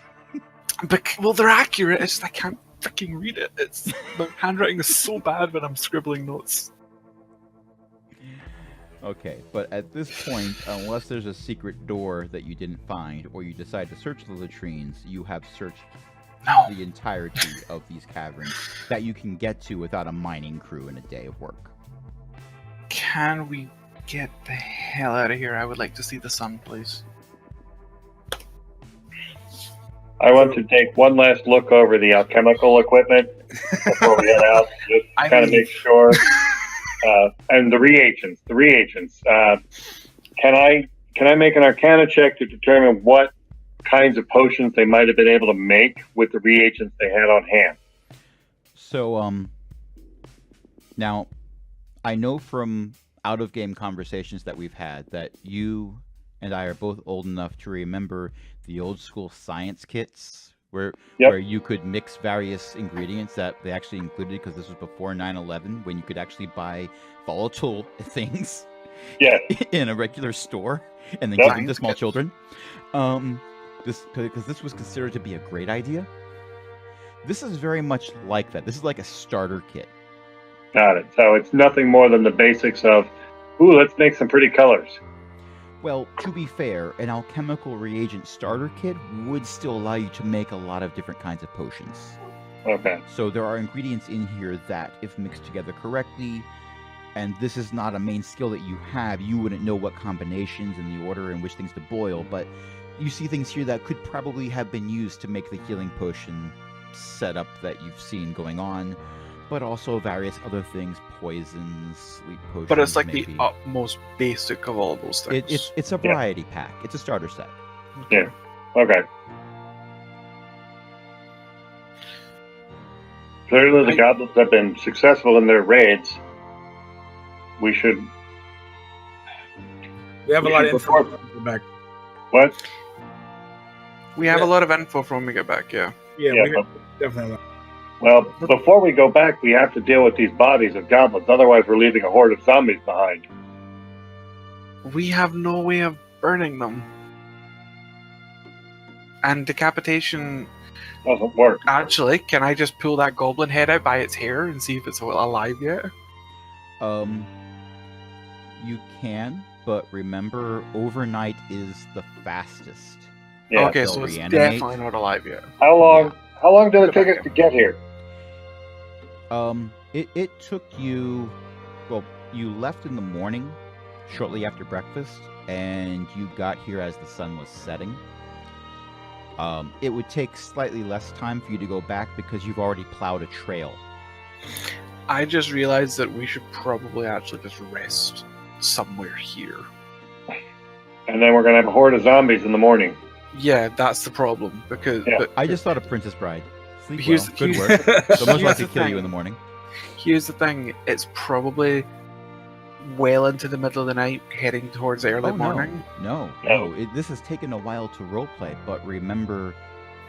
But, well, they're accurate. It's just I can't freaking read it. It's my handwriting is so bad when I'm scribbling notes. Okay, but at this point, unless there's a secret door that you didn't find, or you decide to search the latrines, you have searched the entirety of these caverns that you can get to without a mining crew in a day of work. Can we get the hell out of here? I would like to see the sun, please. I want to take one last look over the alchemical equipment before we head out. Just kind of make sure. And the reagents. Can I make an Arcana check to determine what kinds of potions they might have been able to make with the reagents they had on hand? So, now, I know from out-of-game conversations that we've had that you and I are both old enough to remember the old-school science kits where you could mix various ingredients that they actually included, because this was before 9/11, when you could actually buy volatile things in a regular store and then give them to small children. Because this was considered to be a great idea. This is very much like that. This is like a starter kit. Got it. So it's nothing more than the basics of, let's make some pretty colors. Well, to be fair, an alchemical reagent starter kit would still allow you to make a lot of different kinds of potions. Okay. So there are ingredients in here that, if mixed together correctly, and this is not a main skill that you have, you wouldn't know what combinations and the order in which things to boil, but you see things here that could probably have been used to make the healing potion setup that you've seen going on, but also various other things, poisons, sleep potions. But it's like maybe. the utmost basic of all those things. It's a variety pack. It's a starter set. Yeah. Okay. Clearly the goblins have been successful in their raids. We should... We have a lot of info. Back. What? We have a lot of info from when we get back, Yeah, we definitely. Well, before we go back, we have to deal with these bodies of goblins. Otherwise, we're leaving a horde of zombies behind. We have no way of burning them. And decapitation Doesn't work. Actually, can I just pull that goblin head out by its hair and see if it's alive yet? You can, but remember, overnight is the fastest. Yeah. Okay, so it's definitely not alive yet. How long did it take us to get here? It took you, well, you left in the morning, shortly after breakfast, and you got here as the sun was setting. It would take slightly less time for you to go back because you've already plowed a trail. I just realized that we should probably actually just rest somewhere here. And then we're going to have a horde of zombies in the morning. Yeah, that's the problem. Because Yeah. I just thought of Princess Bride. Sleep Here's- well. Good here's- work. They'll most here's likely the kill you thing. in the morning. Here's the thing, it's probably well into the middle of the night, heading towards early morning. No. This has taken a while to roleplay, but remember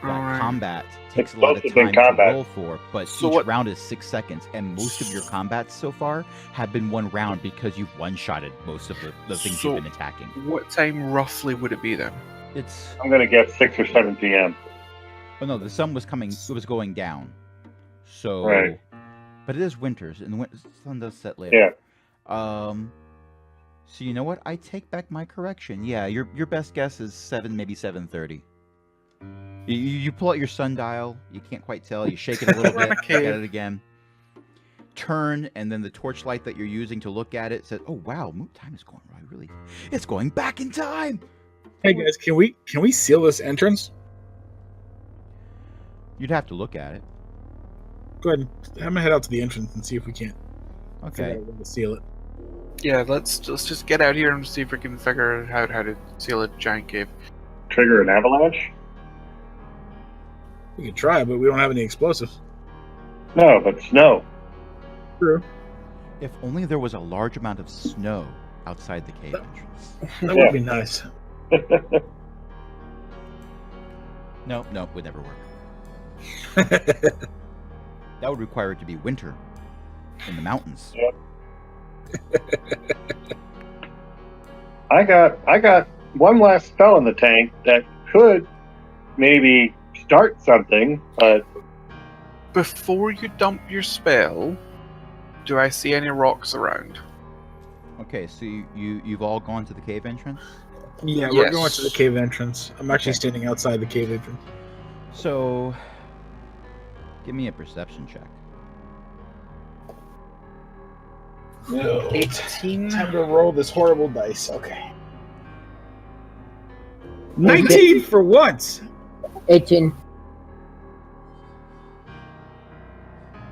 that Alright. combat takes It's a lot of supposed to be time to combat. roll for, but So each what- round is 6 seconds, and most of your combats so far have been one round because you've one-shotted most of the things So- you've been attacking. What time roughly would it be then? It's I'm going to guess 6 or 7 p.m. oh no, the sun was coming. It was going down. So, Right. but it is winters, and the sun does set later. Yeah. So you know what? I take back my correction. Yeah, your best guess is 7, maybe 7:30. You pull out your sundial. You can't quite tell. You shake it a little bit. Look at it again. Turn, and then the torchlight that you're using to look at it says, "Oh wow, moon time is going right. Really, it's going back in time." Hey guys, can we seal this entrance? You'd have to look at it. Go ahead. I'm gonna head out to the entrance and see if we can't figure Okay. out a way to seal it. Yeah, let's just get out here and see if we can figure out how to seal a giant cave. Trigger an avalanche? We could try, but we don't have any explosives. No, but snow. True. If only there was a large amount of snow outside the cave entrance. That would be nice. No, would never work. That would require it to be winter in the mountains. Yep. I got one last spell in the tank that could maybe start something, but Before you dump your spell, do I see any rocks around? Okay, so you've all gone to the cave entrance? Yeah, we're Yes. going to the cave entrance. I'm actually Okay. standing outside the cave entrance. So, give me a perception check. 18. Time to roll this horrible dice. Okay. 19 for once. 18.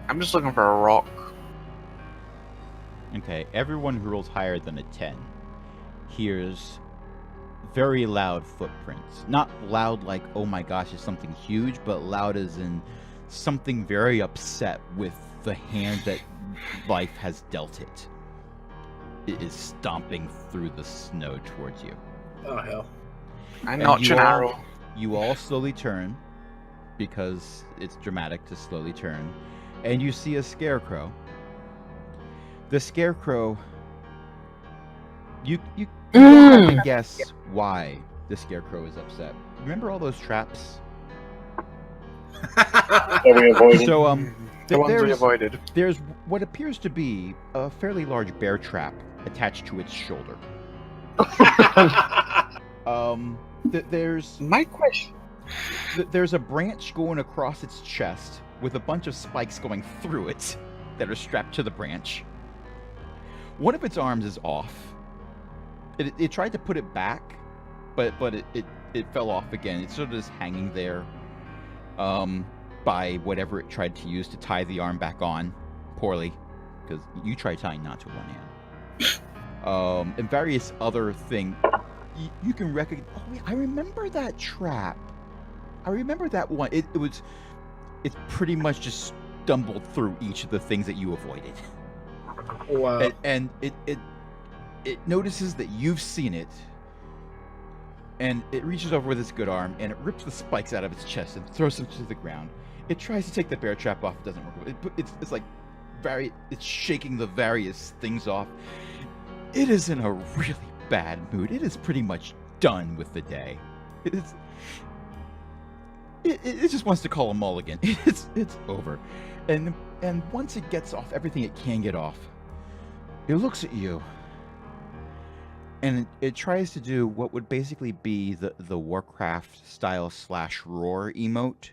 I'm just looking for a rock. Okay, everyone who rolls higher than a 10 hears very loud footprints. Not loud like, oh my gosh, it's something huge, but loud as in something very upset with the hand that life has dealt it. It is stomping through the snow towards you. Oh hell. I And notch you an all- arrow. You all slowly turn, because it's dramatic to slowly turn, and you see a scarecrow. The scarecrow, you don't have to guess why the scarecrow is upset. Remember all those traps? that we avoided. So The ones we there's avoided. there's what appears to be a fairly large bear trap attached to its shoulder. There's My question. There's a branch going across its chest with a bunch of spikes going through it that are strapped to the branch. One of its arms is off. It tried to put it back, but it fell off again. It's sort of just hanging there by whatever it tried to use to tie the arm back on, poorly, because you tried tying knots with one hand. And various other things. You can recognize. Oh, wait, I remember that trap. I remember that one. It's pretty much just stumbled through each of the things that you avoided. Wow. And it notices that you've seen it, and it reaches over with its good arm and it rips the spikes out of its chest and throws them to the ground. It tries to take the bear trap off. It doesn't work. It's like it's shaking the various things off. It is in a really bad mood. It is pretty much done with the day. It just wants to call a mulligan. It's over. And once it gets off everything it can get off, it looks at you. And it tries to do what would basically be the Warcraft style /roar emote,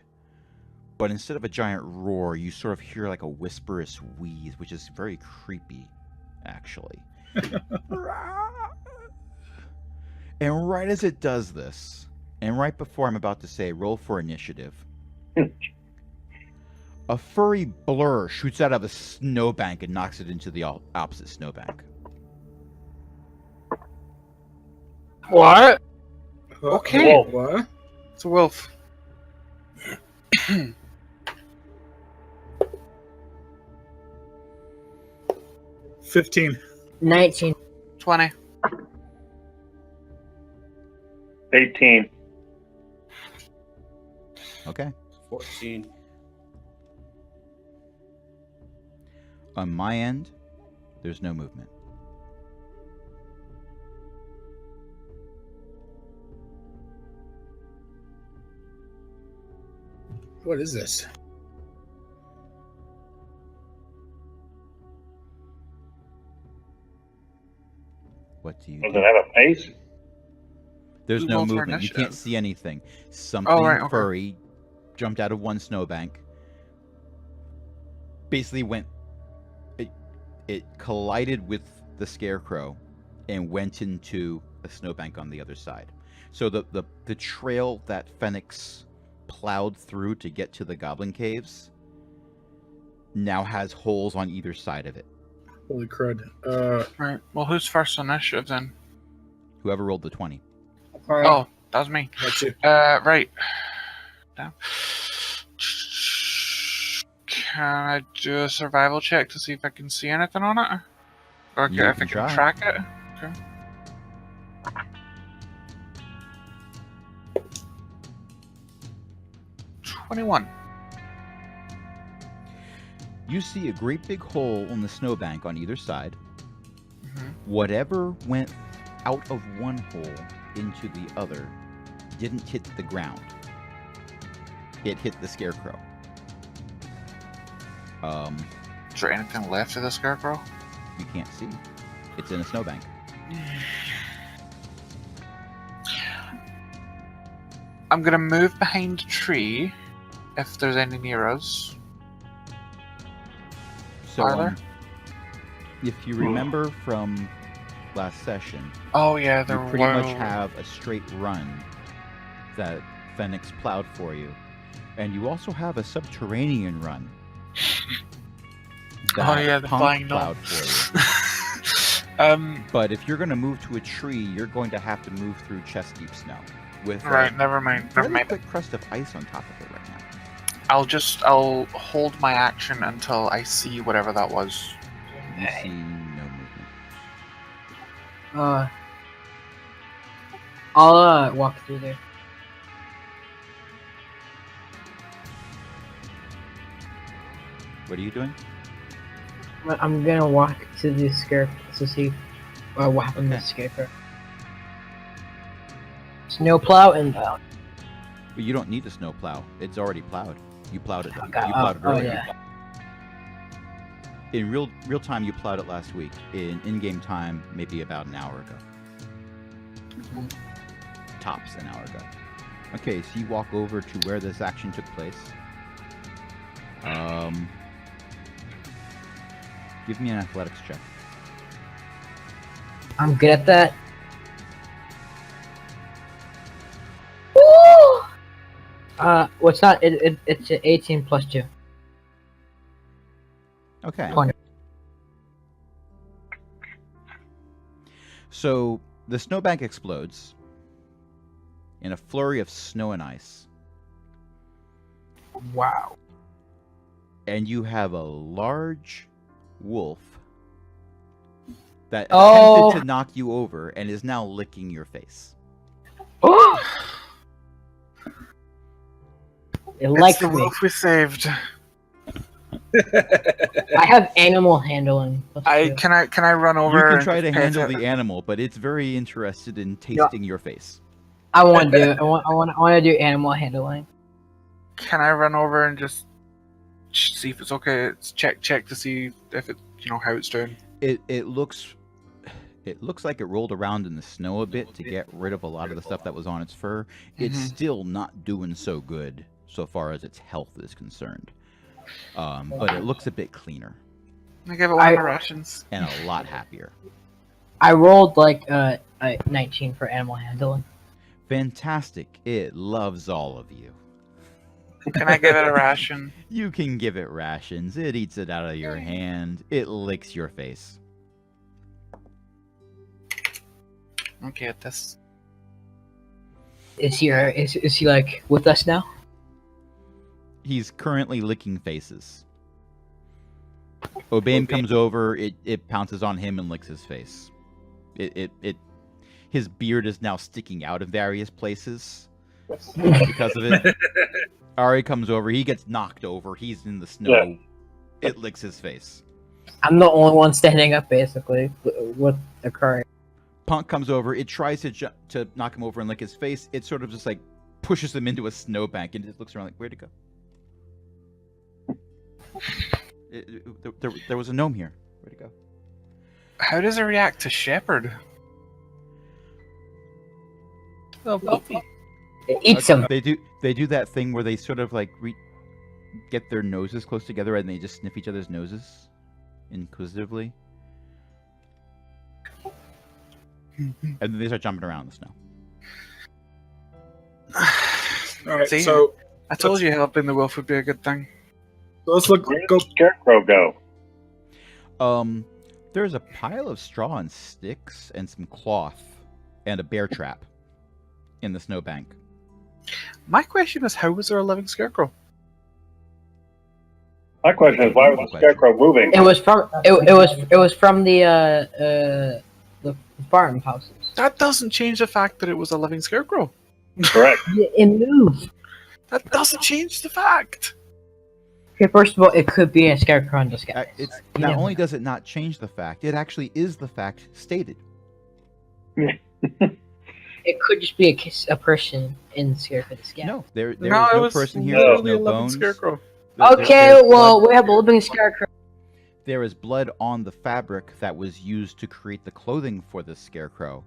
But instead of a giant roar, you sort of hear like a whisperous wheeze, which is very creepy, actually. And right as it does this, and right before I'm about to say roll for initiative, a furry blur shoots out of a snowbank and knocks it into the opposite snowbank. What? Okay. Whoa, what? It's a wolf. 15. 19. 20. 18. Okay. 14. On my end, there's no movement. What is this? What do you Does do? it have a face? There's Who no rolled for movement. You can't initiative? see anything. Something right, okay. furry jumped out of one snowbank. Basically went... It collided with the scarecrow and went into a snowbank on the other side. So the trail that Fenix plowed through to get to the goblin caves now has holes on either side of it. Holy crud. Right. Well, who's first on initiative then? Whoever rolled the 20. Alright. Oh, that was me. That's you. Right. Down. Can I do a survival check to see if I can see anything on it? Or You if can I can try. track it? Okay. $21. You see a great big hole in the snowbank on either side. Mhm. Whatever went out of one hole into the other didn't hit the ground. It hit the scarecrow. Is there anything left of the scarecrow? You can't see. It's in a snowbank. I'm gonna move behind a tree if there's any near us. So, Are there? if you remember from last session, Oh yeah, you there pretty were. much have a straight run that Fenix plowed for you. And you also have a subterranean run Oh yeah, the Punk flying plowed gnome. for you. But But if you're going to move to a tree, you're going to have to move through chest deep snow with right, never mind. a Never fairly mind. thick crust of ice on top of it right now. I'll hold my action until I see whatever that was. You see no movement. I'll walk through there. What are you doing? But I'm gonna walk to the scarecrow to see what happened to Okay. the scarecrow. Snowplow inbound. But you don't need a snow plow. It's already plowed. You plowed it. You Okay, plowed it oh earlier. yeah. In real time, you plowed it last week. In game time, maybe about an hour ago. Tops an hour ago. Okay, so you walk over to where this action took place. Give me an athletics check. I'm good at that. Woo! What's that? It's 18 plus 2. Okay. 20. So the snowbank explodes in a flurry of snow and ice, Wow. and you have a large wolf that Oh. attempted to knock you over and is now licking your face. Oh! It It's likes the me. wolf we saved. I have animal handling. Let's do it. Can I run over? You can and try to just pay handle atten- the animal, but it's very interested in tasting your face. I want to do it. I want to do animal handling. Can I run over and just see if it's okay? It's check to see if it, how it's doing. It looks like it rolled around in the snow a bit to get rid of a lot of the stuff that was on its fur. It's Mhm. still not doing so good. so far as its health is concerned. But it looks a bit cleaner I give it one of the rations. and a lot happier. I rolled like a 19 for animal handling. Fantastic. It loves all of you. Can I give it a ration? You can give it rations. It eats it out of your hand. It licks your face. Okay, this. Is he like with us now? He's currently licking faces. Obaim comes over, it pounces on him and licks his face. His beard is now sticking out in various places because of it. Ari comes over, he gets knocked over, he's in the snow. Yeah. It licks his face. I'm the only one standing up, basically, with Akari. Punk comes over, it tries to knock him over and lick his face. It sort of just like pushes him into a snowbank and it looks around like, where'd it go? There was a gnome here. Where'd it go? How does it react to Shepherd? Oh, puppy. It eats him. They do that thing where they sort of like get their noses close together and they just sniff each other's noses inquisitively. And then they start jumping around in the snow. All right, See, so I told you helping the wolf would be a good thing. let's look. Where Go. did the Scarecrow go? There's a pile of straw and sticks and some cloth and a bear trap in the snowbank. My question is, how was there a living scarecrow? My question is, why was the Scarecrow moving? It was from the farm houses. That doesn't change the fact that it was a living scarecrow. Correct. It moved. That doesn't change the fact. Okay, first of all, it could be a scarecrow in disguise. Not only does it not change the fact, it actually is the fact stated. It could just be a person in scarecrow disguise. No, there is it no was person here. literally There's a no living bones. scarecrow. Okay, There's well, blood. we have a living scarecrow. There is blood on the fabric that was used to create the clothing for the scarecrow,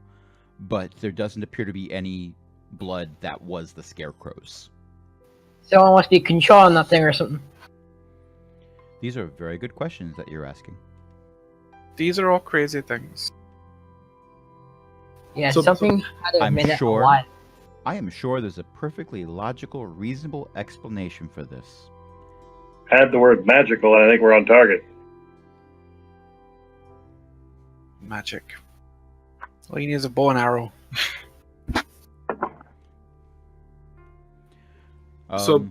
but there doesn't appear to be any blood that was the scarecrow's. Someone must be controlling that thing or something. These are very good questions that you're asking. These are all crazy things. Yeah, So- something had to have I'm made it sure- alive. I am sure there's a perfectly logical, reasonable explanation for this. Add the word magical, and I think we're on target. Magic. All you need is a bow and arrow. So-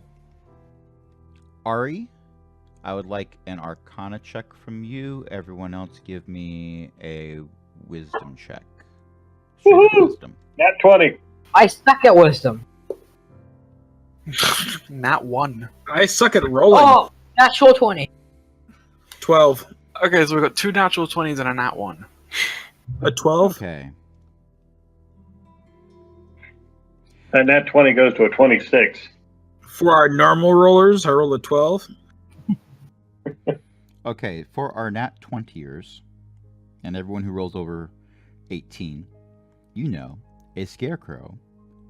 Ari, I would like an Arcana check from you. Everyone else, give me a Wisdom check. Straight up Woohoo! Wisdom. Nat 20. I suck at wisdom. Nat 1. I suck at rolling. Oh, natural 20. 12. Okay, so we've got 2 natural 20s and a nat 1. A 12. Okay. And Nat 20 goes to a 26. For our normal rollers, I rolled a 12. Okay, for our Nat 20ers, and everyone who rolls over 18, you know, a scarecrow,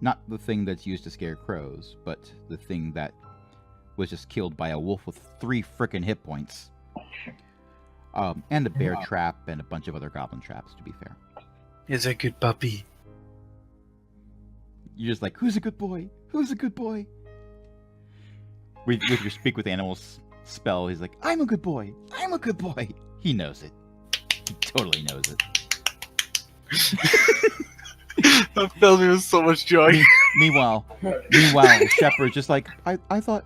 not the thing that's used to scare crows, but the thing that was just killed by a wolf with 3 frickin' hit points. And a bear trap and a bunch of other goblin traps, to be fair. Is a good puppy. You're just like, who's a good boy? Who's a good boy? With your Speak with Animals spell, he's like, I'm a good boy. I'm a good boy. He knows it. He totally knows it. That filled me with so much joy. Meanwhile, Shepard just like, I thought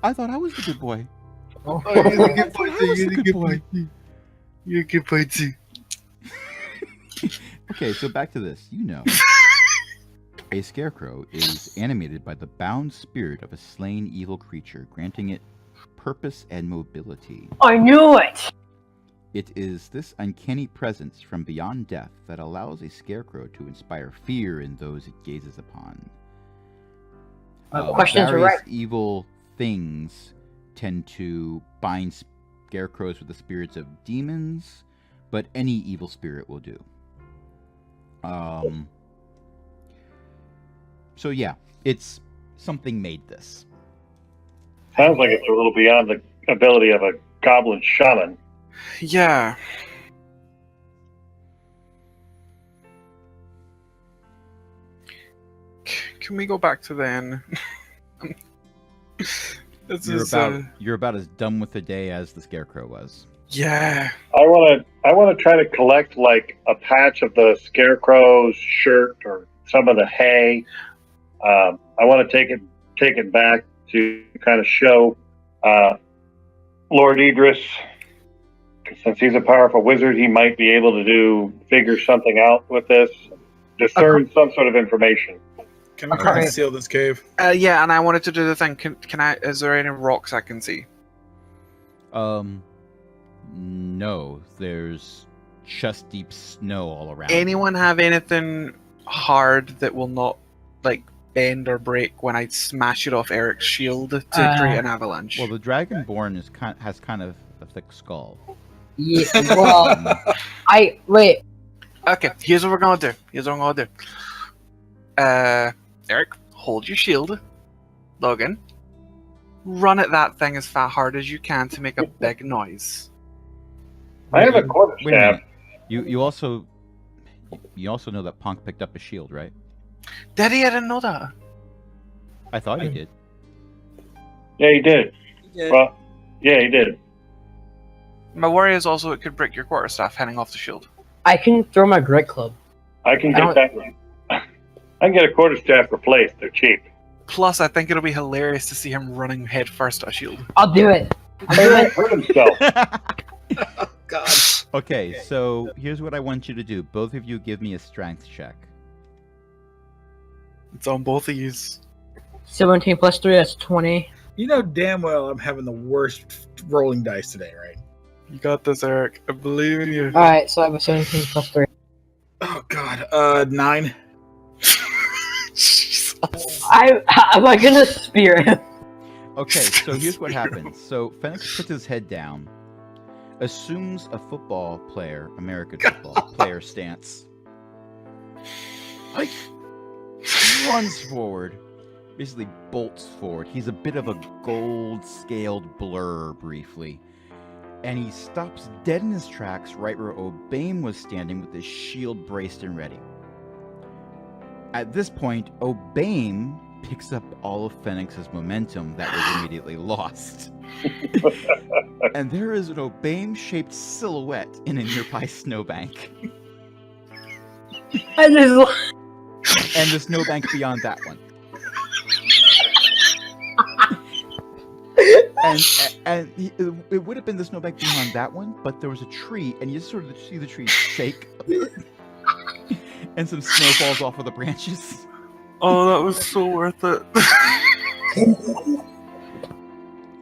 I was the good boy. Oh, You're a good boy I was the good boy. You're a good boy too. Okay, so back to this. You know, a scarecrow is animated by the bound spirit of a slain evil creature, granting it purpose and mobility. I knew it! It is this uncanny presence from beyond death that allows a scarecrow to inspire fear in those it gazes upon. Questions are Various right. evil things tend to bind scarecrows with the spirits of demons, but any evil spirit will do. Oh. So yeah, it's something made this. Sounds like it's a little beyond the ability of a goblin shaman. Yeah. Can we go back to then? You're about as done with the day as the scarecrow was. Yeah. I want to try to collect like a patch of the scarecrow's shirt or some of the hay. I want to take it back to kind of show Lord Idris, since he's a powerful wizard, he might be able to figure something out with this, discern some sort of information. Can we conceal this cave? Yeah, and I wanted to do the thing. Can I? Is there any rocks I can see? No. There's chest deep snow all around. Anyone have anything hard that will not like bend or break when I smash it off Eric's shield to create an avalanche? Well, the Dragonborn has kind of a thick skull. Yeah. Well, wait. Okay, here's what we're gonna do. Eric, hold your shield. Logan, run at that thing as hard as you can to make a big noise. I have a quarterstaff. Wait a minute. You also know that Punk picked up a shield, right? Did he? I didn't know that. I thought he did. Yeah, he did. Well, yeah, he did. My worry is also it could break your quarterstaff hanging off the shield. I can throw my great club. I can get that one. I can get a quarterstaff replaced. They're cheap. Plus, I think it'll be hilarious to see him running head first at a shield. I'll do it. Hurt himself. Oh, God. Okay, so here's what I want you to do. Both of you give me a strength check. It's on both of yous. 17 plus 3, that's 20. You know damn well I'm having the worst rolling dice today, right? You got this, Eric. I believe in you. Alright, so I have a 17 plus 3. Oh, God. 9. Am I gonna spear him? Okay, so here's what happens. So Fenix puts his head down, assumes a football player, American football player stance, like runs forward, basically bolts forward. He's a bit of a gold-scaled blur briefly, and he stops dead in his tracks right where Obaim was standing with his shield braced and ready. At this point, Obaim picks up all of Fenix's momentum that was immediately lost. And there is an Obaim-shaped silhouette in a nearby snowbank. And there's And the snowbank beyond that one. And it would have been the snowbank beyond that one, but there was a tree, and you sort of see the tree shake a bit. And some snow falls off of the branches. Oh, that was so worth it.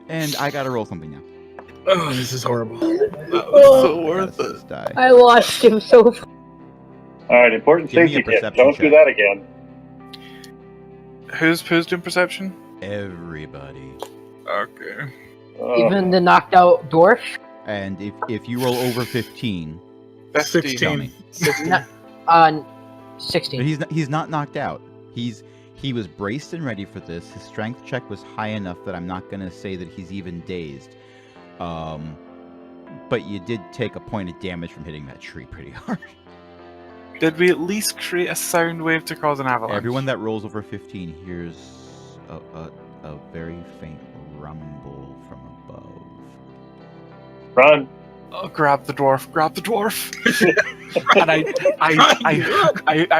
And I gotta roll something now. Oh, this is horrible. That was so worth Let's it. die. I lost him so far. All right, important Give me safety a tip. perception Don't do check. that again. Who's doing perception? Everybody. Okay. Even the knocked out dwarf? And if you roll over 15, That's 16. tell me. 16. 16. But he's not knocked out. He was braced and ready for this. His strength check was high enough that I'm not gonna say that he's even dazed. But you did take a point of damage from hitting that tree pretty hard. Did we at least create a sound wave to cause an avalanche? Everyone that rolls over 15 hears a very faint rumble from above. Run. Oh, grab the dwarf! Grab the dwarf! And I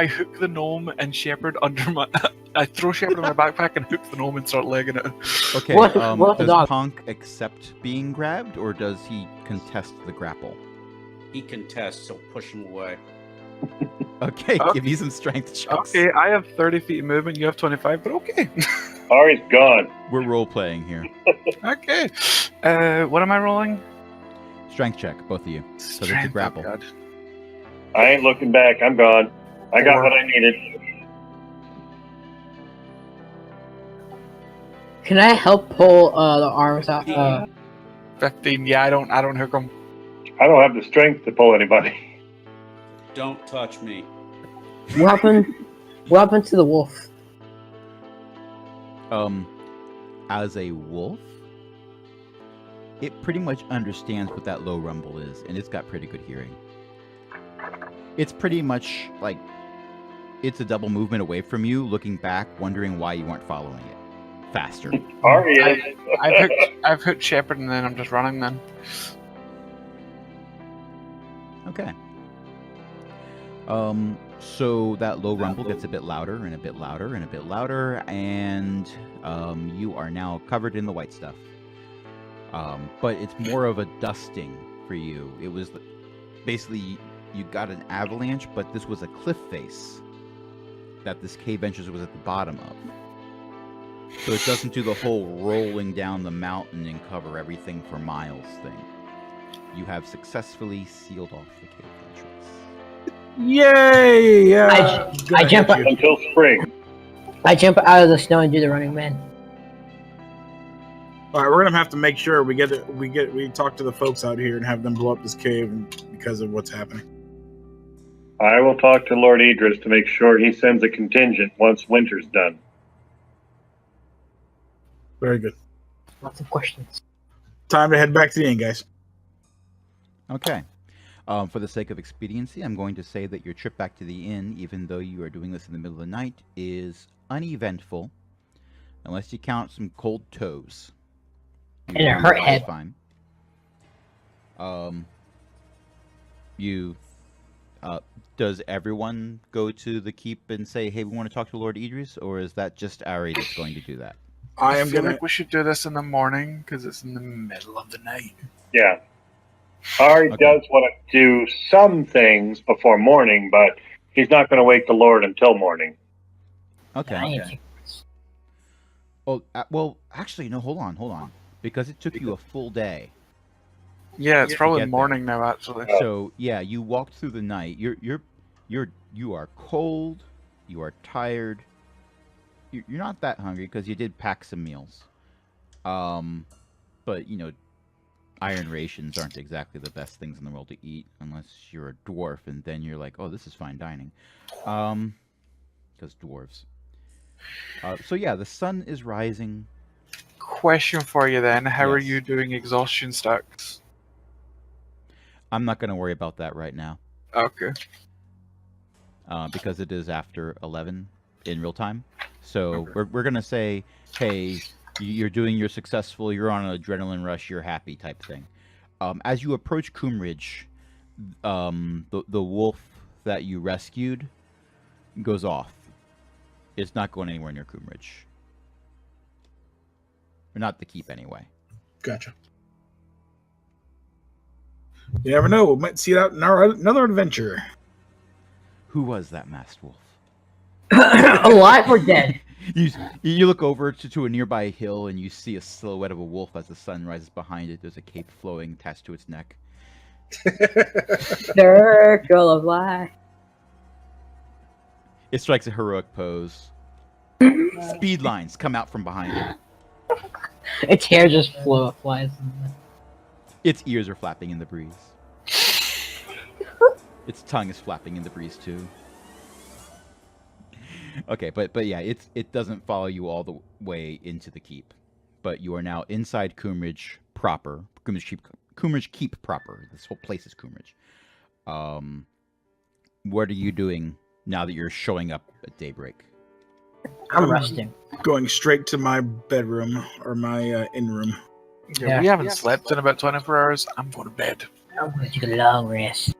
hook the gnome and Shepherd under my. I throw Shepherd in my backpack and hook the gnome and start legging it. Okay, What the does dog? Ponk accept being grabbed, or does he contest the grapple? He contests, so push him away. Okay, Okay. give me some strength checks. Okay, I have 30 feet of movement. You have 25, but okay. Ari's gone. We're role playing here. Okay. What am I rolling? Strength check, both of you. So that's a Strength, grapple. oh God. I ain't looking back. I'm gone. I got what I needed. Can I help pull the arms out? 15. Yeah, I don't hook them. I don't have the strength to pull anybody. Don't touch me. What happened to the wolf? As a wolf, it pretty much understands what that low rumble is, and it's got pretty good hearing. It's pretty much like it's a double movement away from you, looking back, wondering why you weren't following it faster. I've hooked Shepherd, and then I'm just running then. Okay. So that low rumble gets a bit louder and a bit louder and a bit louder, and you are now covered in the white stuff. But it's more of a dusting for you. It was basically you got an avalanche, but this was a cliff face that this cave entrance was at the bottom of. So it doesn't do the whole rolling down the mountain and cover everything for miles thing. You have successfully sealed off the cave entrance. Yay! I jump up. Until spring. I jump out of the snow and do the running man. All right, we're gonna have to make sure we talk to the folks out here and have them blow up this cave because of what's happening. I will talk to Lord Idris to make sure he sends a contingent once winter's done. Very good. Lots of questions. Time to head back to the inn, guys. Okay. For the sake of expediency, I'm going to say that your trip back to the inn, even though you are doing this in the middle of the night, is uneventful, unless you count some cold toes. And a hurt head. Fine. Does everyone go to the keep and say, "Hey, we want to talk to Lord Idris," or is that just Ari that's going to do that? I feel like we should do this in the morning because it's in the middle of the night. Yeah. Ari does want to do some things before morning, but he's not going to wake the Lord until morning. Okay. Well, actually, no. Hold on, because it took you a full day. Yeah, it's probably get morning now, actually. So yeah, you walked through the night. You are cold. You are tired. You're not that hungry because you did pack some meals. But you know, iron rations aren't exactly the best things in the world to eat unless you're a dwarf, and then you're like, oh, this is fine dining. Because dwarves. So yeah, the sun is rising. Question for you then: how are Yes. you doing exhaustion stacks? I'm not going to worry about that right now. Okay. Because it is after 11 in real time. So we're going to say, hey, you're doing your successful, you're on an adrenaline rush, you're happy type thing. As you approach Coomridge, the wolf that you rescued goes off. It's not going anywhere near Coomridge. Or not the keep anyway. Gotcha. You never know. We might see it out in another adventure. Who was that masked wolf? Alive or dead? You look over to a nearby hill and you see a silhouette of a wolf as the sun rises behind it. There's a cape flowing attached to its neck. Circle of life. It strikes a heroic pose. Speed lines come out from behind it. Its hair just flies. Its ears are flapping in the breeze. Its tongue is flapping in the breeze too. Okay, but yeah, it doesn't follow you all the way into the keep, but you are now inside Coomridge proper. Coomridge Keep proper. This whole place is Coomridge. What are you doing now that you're showing up at daybreak? I'm resting. Going straight to my bedroom or my inn room. Yeah, we haven't slept in about 24 hours. I'm going to bed. I'm going to take a long rest.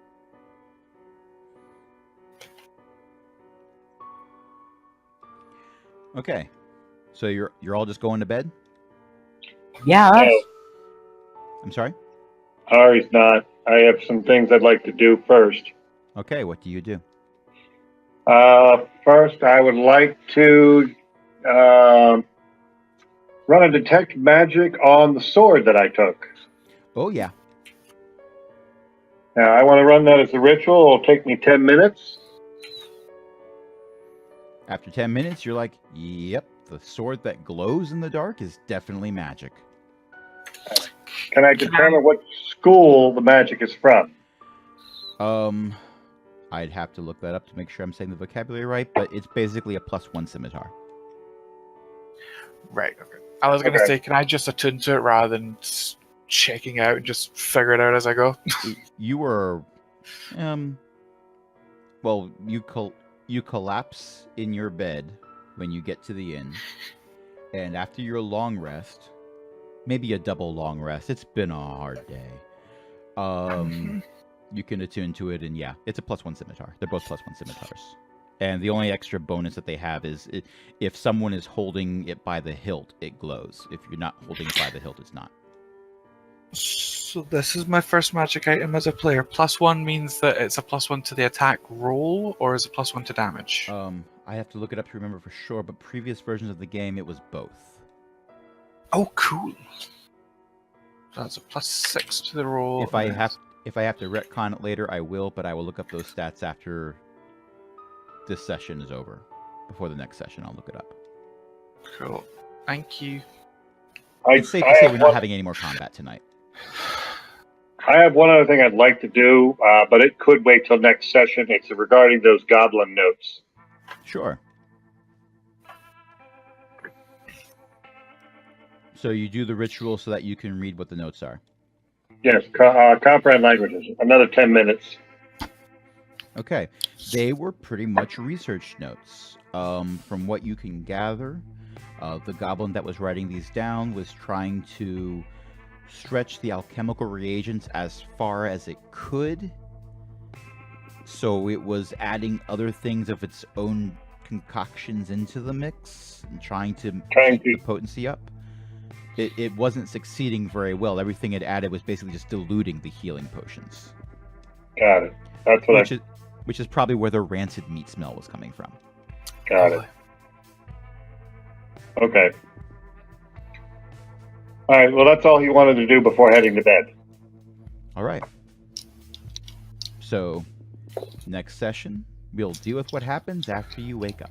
Okay, so you're all just going to bed? Yeah. No, I'm sorry? Ari's not. I have some things I'd like to do first. Okay, what do you do? First, I would like to run a detect magic on the sword that I took. Oh, yeah. Now, I want to run that as a ritual. It'll take me 10 minutes. After 10 minutes, you're like, yep, the sword that glows in the dark is definitely magic. Can I determine what school the magic is from? I'd have to look that up to make sure I'm saying the vocabulary right, but it's basically a +1 scimitar. Right, okay. I was going to say, can I just attune to it rather than checking out and just figure it out as I go. You were, well, you collapse in your bed when you get to the inn, and after your long rest, maybe a double long rest. It's been a hard day. You can attune to it, and yeah, it's a +1 scimitar. They're both +1 scimitars. And the only extra bonus that they have is if someone is holding it by the hilt, it glows. If you're not holding it by the hilt, it's not. So this is my first magic item as a player. +1 means that it's a +1 to the attack roll, or is it +1 to damage? I have to look it up to remember for sure, but previous versions of the game, it was both. Oh, cool. So that's a +6 to the roll. If I have to retcon it later, I will, but I will look up those stats after this session is over. Before the next session, I'll look it up. Cool. Thank you. It's safe to say we're not having any more combat tonight. I have one other thing I'd like to do, but it could wait till next session. It's regarding those goblin notes. Sure. So you do the ritual so that you can read what the notes are. Yes, comprehend languages. Another 10 minutes. Okay. They were pretty much research notes. From what you can gather, the goblin that was writing these down was trying to stretch the alchemical reagents as far as it could. So it was adding other things of its own concoctions into the mix and trying to keep the potency up. It wasn't succeeding very well. Everything it added was basically just diluting the healing potions. Got it. That's what which is probably where the rancid meat smell was coming from. Got it. Okay. All right. Well, that's all he wanted to do before heading to bed. All right. So, next session, we'll deal with what happens after you wake up.